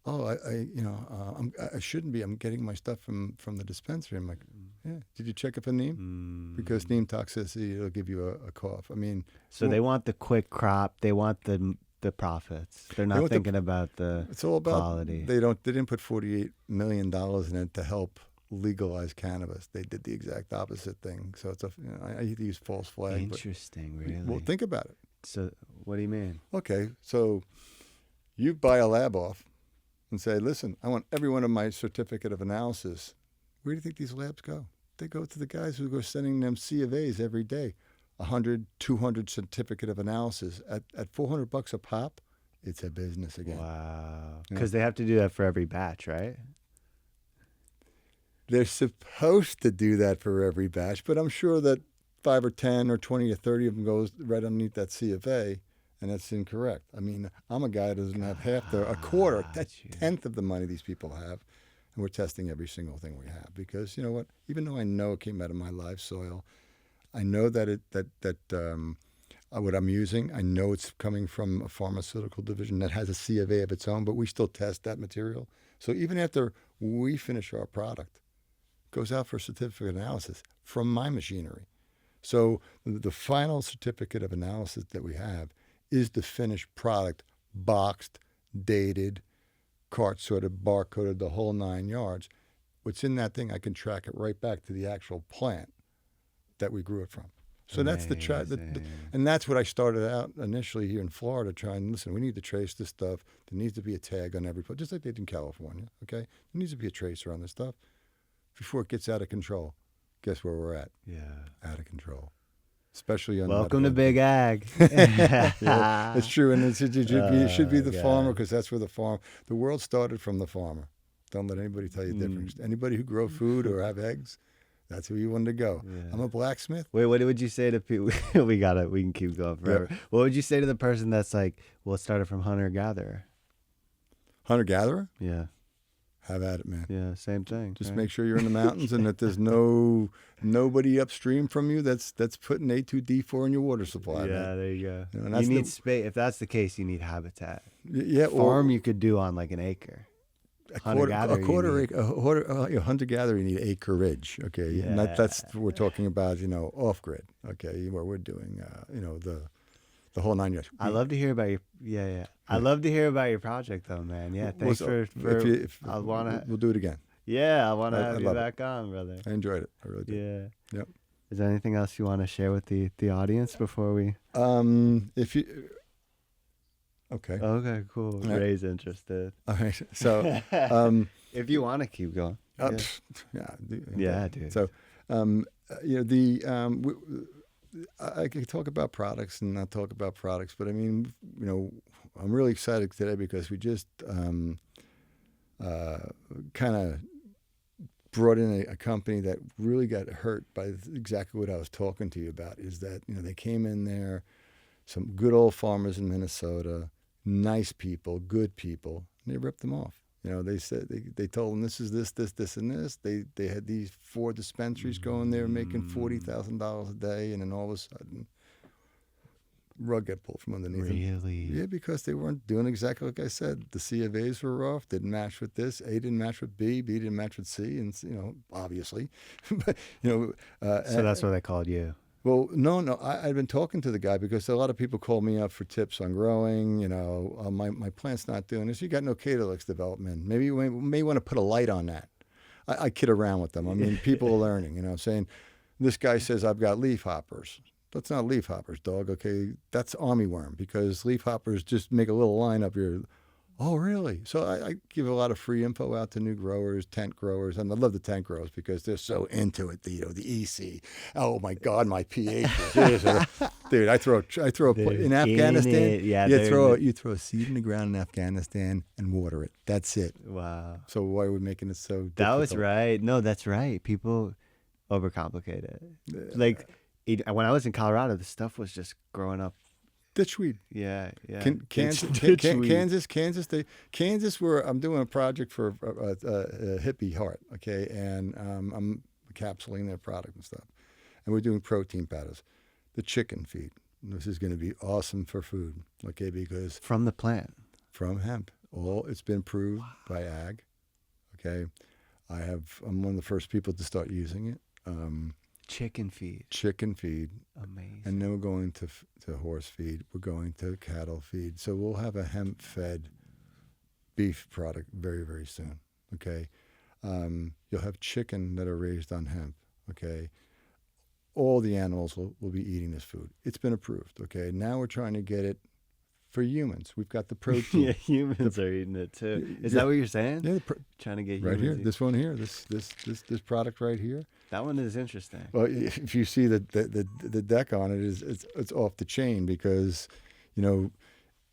Oh, I shouldn't be. I'm getting my stuff from the dispensary. I'm like, yeah. Did you check it for neem? Because neem toxicity, it'll give you a cough. I mean, So they want the quick crop. They want the profits. They're not thinking about the it's all about quality. They didn't put $48 million in it to help legalize cannabis. They did the exact opposite thing. So it's I hate to use false flag. Interesting, but, really. Well, think about it. So what do you mean? Okay, so you buy a lab off and say, listen, I want every one of my certificate of analysis. Where do you think these labs go? They go to the guys who go sending them C of A's every day. 100, 200 certificate of analysis. At $400 a pop, it's a business again. Wow. Because they have to do that for every batch, right? They're supposed to do that for every batch, but I'm sure that 5 or 10 or 20 or 30 of them goes right underneath that C of A. and that's incorrect. I mean, I'm a guy that doesn't have a quarter, a tenth of the money these people have, and we're testing every single thing we have because you know what? Even though I know it came out of my live soil, I know that what I'm using, I know it's coming from a pharmaceutical division that has a C of A of its own, but we still test that material. So even after we finish our product, it goes out for certificate analysis from my machinery. So the final certificate of analysis that we have is the finished product, boxed, dated, cart sorted, barcoded, the whole 9 yards. What's in that thing, I can track it right back to the actual plant that we grew it from. So that's and that's what I started out initially here in Florida, trying, listen, we need to trace this stuff. There needs to be a tag on every product, just like they did in California, okay? There needs to be a tracer on this stuff before it gets out of control. Guess where we're at? Yeah. Out of control. Especially on Welcome to Big Ag. Yeah, it's true, and it should be the God. farmer, because that's where the world started from the farmer. Don't let anybody tell you different. Anybody who grow food or have eggs, that's who you wanted to go. Yeah. I'm a blacksmith. Wait, what would you say to people? We can keep going forever. Yep. What would you say to the person that's like, well, it started from hunter-gatherer? Hunter-gatherer? Yeah. Have at it, man. Yeah, same thing. Just right? make sure you're in the mountains and that there's nobody upstream from you that's putting A2D4 in your water supply. Yeah, man. there you go. You know, and that's You need space. If that's the case, you need habitat. Yeah, Farm you could do on like an acre. Hunter-gatherer, you need acreage. Okay, Yeah. and that's what we're talking about. Off grid. Okay, where we're doing, the whole 9 yards. I love to hear about your I love to hear about your project though, man. Yeah, thanks for I want to. We'll do it again. Yeah, I want to I have you love back on, brother. I enjoyed it. I really did. Yeah. Yep. Is there anything else you want to share with the audience before we? If you. Okay. Okay, cool. right. Ray's interested. All right. So. If you want to keep going. Yeah, dude. So, I could talk about products and not talk about products, but I mean, I'm really excited today because we just kind of brought in a company that really got hurt by exactly what I was talking to you about. Is that they came in there, some good old farmers in Minnesota, nice people, good people, and they ripped them off. They said they told them this is this, and this. They had these 4 dispensaries going there making $40,000 a day, and then all of a sudden, rug got pulled from underneath them. Really? Yeah, because they weren't doing exactly like I said. The C of A's were off. Didn't match with this. A didn't match with B. B didn't match with C, and obviously, but so that's what they called you. Well, no. I've been talking to the guy because a lot of people call me up for tips on growing. My plant's not doing this. You got no Calyx development. Maybe you may want to put a light on that. I kid around with them. I mean, people are learning. Saying this guy says I've got leaf hoppers. That's not leaf hoppers, dog. Okay, that's armyworm because leaf hoppers just make a little line up your. Oh, really? So I give a lot of free info out to new growers, tent growers, and I love the tent growers because they're so into it. The EC. Oh my God, my pH. Dude, I throw in Afghanistan. You throw a seed in the ground in Afghanistan and water it. That's it. Wow. So why are we making it so difficult? That was right. No, that's right. People overcomplicate it. Like when I was in Colorado, the stuff was just growing up. Ditchweed. Yeah. Kansas, where I'm doing a project for a hippie heart, okay, and I'm capsuling their product and stuff, and we're doing protein powders, the chicken feed. This is going to be awesome for food, okay, because from the plant, from hemp, it's been approved by ag, okay. I'm one of the first people to start using it. Chicken feed. Amazing. And then we're going to horse feed. We're going to cattle feed. So we'll have a hemp-fed beef product very, very soon. Okay. You'll have chicken that are raised on hemp. Okay. All the animals will be eating this food. It's been approved. Okay. Now we're trying to get it for humans. We've got the protein. Yeah, humans are eating it too. Is that what you're saying? Yeah. Trying to get right humans here. This one here. This product right here. That one is interesting. Well, if you see the deck on it, it's off the chain because,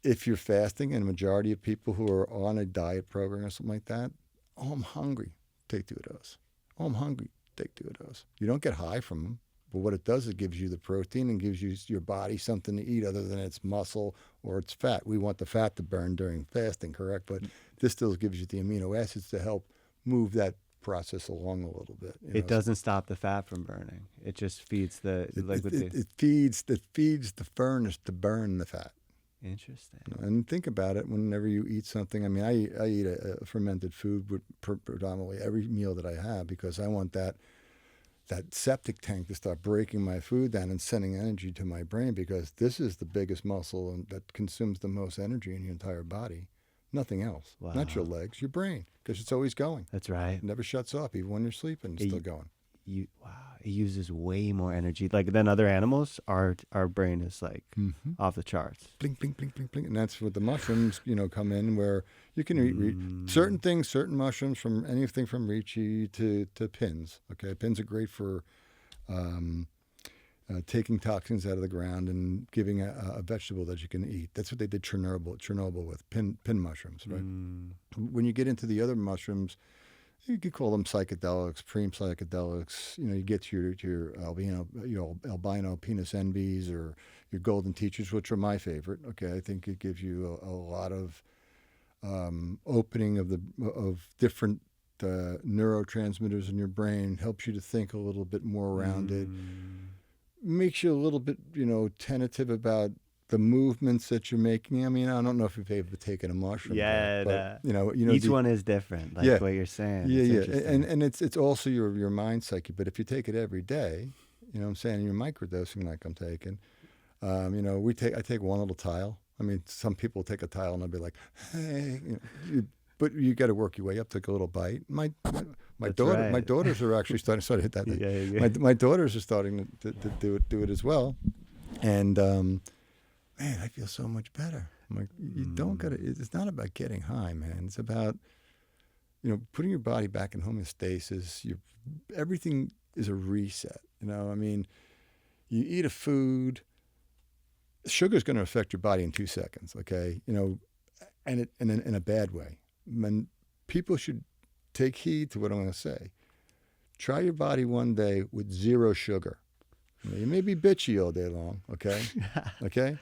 if you're fasting and a majority of people who are on a diet program or something like that, I'm hungry, take 2 of those. I'm hungry, take 2 of those. You don't get high from them, But what it does, it gives you the protein and gives you your body something to eat other than its muscle or its fat. We want the fat to burn during fasting, correct? But this still gives you the amino acids to help move that process along a little bit. It doesn't stop the fat from burning. It just feeds it feeds the furnace to burn the fat. Interesting. And think about it whenever you eat something. I mean, I eat a fermented food with predominantly every meal that I have because I want that septic tank to start breaking my food down and sending energy to my brain, because this is the biggest muscle that consumes the most energy in your entire body. Nothing else. Wow. Not your legs, your brain, because it's always going. That's right. It never shuts off, even when you're sleeping. It's still going. It uses way more energy than other animals. Our brain is off the charts. Blink, blink, blink, blink, blink, and that's what the mushrooms come in, where you can eat certain things, certain mushrooms, from anything from reishi to pins. Okay, pins are great for taking toxins out of the ground and giving a vegetable that you can eat. That's what they did Chernobyl with pin mushrooms, right? When you get into the other mushrooms, you could call them psychedelics, preem psychedelics. You get to your albino penis envies or your golden teachers, which are my favorite. Okay, I think it gives you a lot of opening of different neurotransmitters in your brain, helps you to think a little bit more around it, makes you a little bit tentative about the movements that you're making. I mean, I don't know if you've ever taken a mushroom. Yeah, but each one is different, what you're saying. Yeah, and it's also your mind psyche. But if you take it every day, what I'm saying, you're microdosing like I'm taking. I take one little tile. I mean, some people take a tile and they'll be like, hey, but you got to work your way up, take a little bite. My daughters are actually starting to hit that thing. Yeah. My daughters are starting to do it as well, and. Man, I feel so much better. I'm like, you don't gotta. It's not about getting high, man. It's about, putting your body back in homeostasis. Everything is a reset. I mean, you eat a food. Sugar is going to affect your body in 2 seconds. Okay, and in a bad way. And people should take heed to what I'm going to say. Try your body one day with 0 sugar. You may be bitchy all day long. Okay, okay.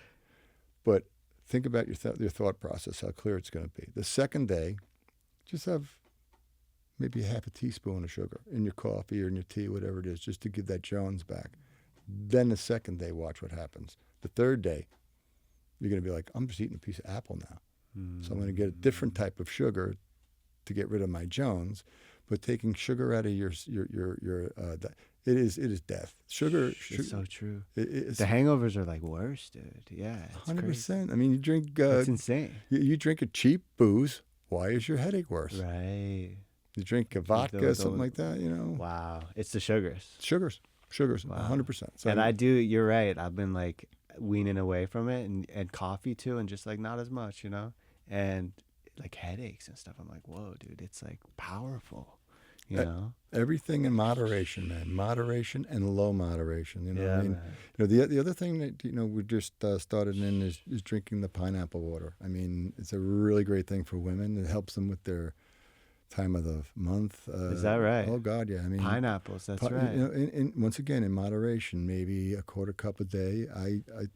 But think about your thought process, how clear it's going to be. The second day, just have maybe half a teaspoon of sugar in your coffee or in your tea, whatever it is, just to give that Jones back. Then the second day, watch what happens. The third day, you're going to be like, I'm just eating a piece of apple now. So I'm going to get a different type of sugar to get rid of my Jones. But taking sugar out of your it is death. Sugar. It's so true. The hangovers are worse, dude. Yeah, 100%. I mean, you drink. It's insane. You drink a cheap booze. Why is your headache worse? Right. You drink a vodka, something like that. Wow, it's the sugars. Sugars, wow. 100%. So and you're right. I've been weaning away from it, and coffee too, and just not as much, and headaches and stuff. I'm like, whoa, dude, it's powerful. Everything in moderation, man. Moderation and low moderation. Man. The other thing that we just started in is drinking the pineapple water. I mean, it's a really great thing for women. It helps them with their time of the month. Is that right? Oh God, yeah. I mean, pineapples. That's right. Once again, in moderation, maybe a quarter cup a day.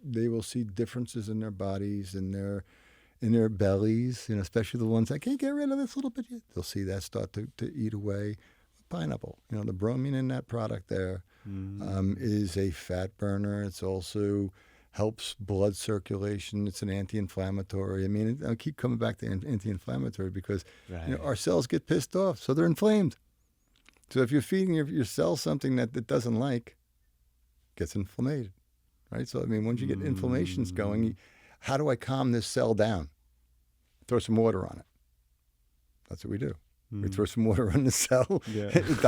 They will see differences in their bodies, in their bellies, especially the ones that can't get rid of this little bit. They'll see that start to eat away. Pineapple, the bromine in that product there is a fat burner. It's also helps blood circulation. It's an anti-inflammatory. I mean, I keep coming back to anti-inflammatory because our cells get pissed off, so they're inflamed. So if you're feeding your cells something that it doesn't like, it gets inflamed, right? So I mean, once you get inflammations going, how do I calm this cell down? Throw some water on it. That's what we do. We throw some water on the cell. Yeah. It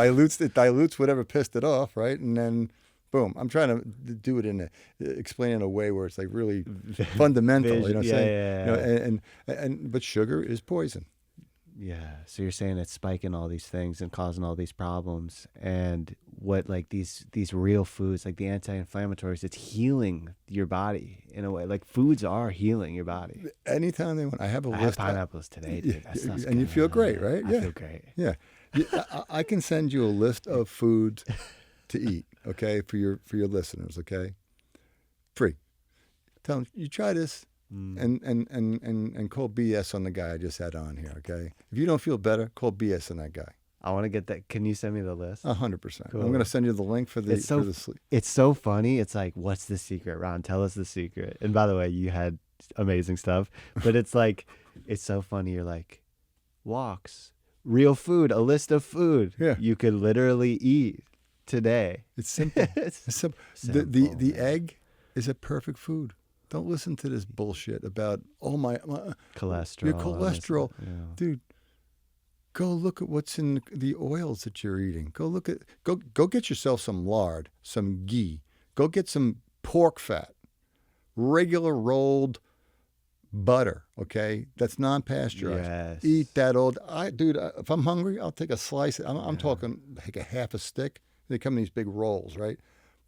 dilutes whatever pissed it off, right? And then, boom. I'm trying to do it explain in a way where it's really fundamental. You know what I'm saying? But sugar is poison. Yeah. So you're saying it's spiking all these things and causing all these problems, and what these real foods, the anti-inflammatories, it's healing your body in a way. Foods are healing your body. Anytime they want, I have a list. I had pineapples today, dude. That sounds and good. you feel great, right? I feel great. Yeah. I can send you a list of foods to eat. okay, for your listeners, okay? Free. Tell them you try this and call BS on the guy I just had on here, okay? If you don't feel better, call BS on that guy. I want to get that. Can you send me the list? 100%. Cool. I'm going to send you the link for the sleep. It's so funny. It's like, what's the secret, Ron? Tell us the secret. And by the way, you had amazing stuff, but it's like, it's so funny. You're like, walks, real food, a list of food you could literally eat today. It's simple. It's simple. The egg is a perfect food. Don't listen to this bullshit about my cholesterol. Your cholesterol, dude. Go look at what's in the oils that you're eating. Go get yourself some lard, some ghee. Go get some pork fat, regular rolled butter. Okay, that's non-pasteurized. Yes. Eat that dude. If I'm hungry, I'll take a slice. I'm talking like a half a stick. They come in these big rolls, right?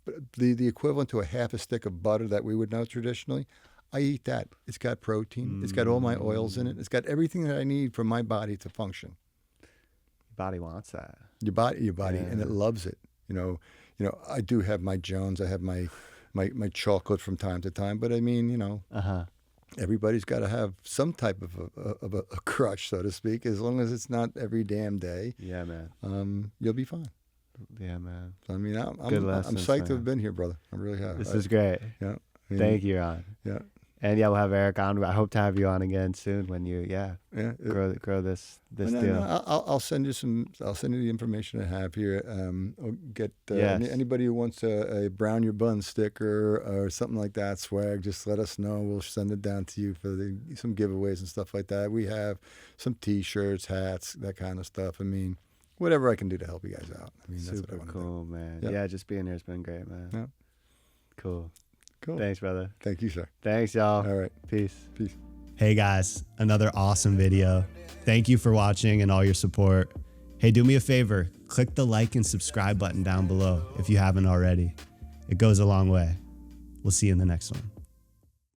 But the equivalent to a half a stick of butter that we would know traditionally. I eat that. It's got protein. It's got all my oils in it. It's got everything that I need for my body to function. Body wants that. Your body, and it loves it. You know. I do have my Jones. I have my chocolate from time to time. But I mean, everybody's got to have some type of a crutch, so to speak. As long as it's not every damn day. Yeah, man. You'll be fine. Yeah, man. I mean, I'm psyched to have been here, brother. I really have. This is great. Yeah. Thank you, Ron. Yeah. And we'll have Eric on. I hope to have you on again soon when you grow this deal. I'll send you the information I have here. I'll get anybody who wants a brown your bun sticker or something like that swag. Just let us know. We'll send it down to you for some giveaways and stuff like that. We have some T-shirts, hats, that kind of stuff. I mean, whatever I can do to help you guys out. I mean, that's super what I cool, man. Yep. Yeah, just being here has been great, man. Yeah. Cool. Cool. Thanks, brother. Thank you, sir. Thanks, y'all. All right. Peace. Hey guys, another awesome video. Thank you for watching and all your support. Hey, do me a favor, click the like and subscribe button down below if you haven't already. It goes a long way. We'll see you in the next one.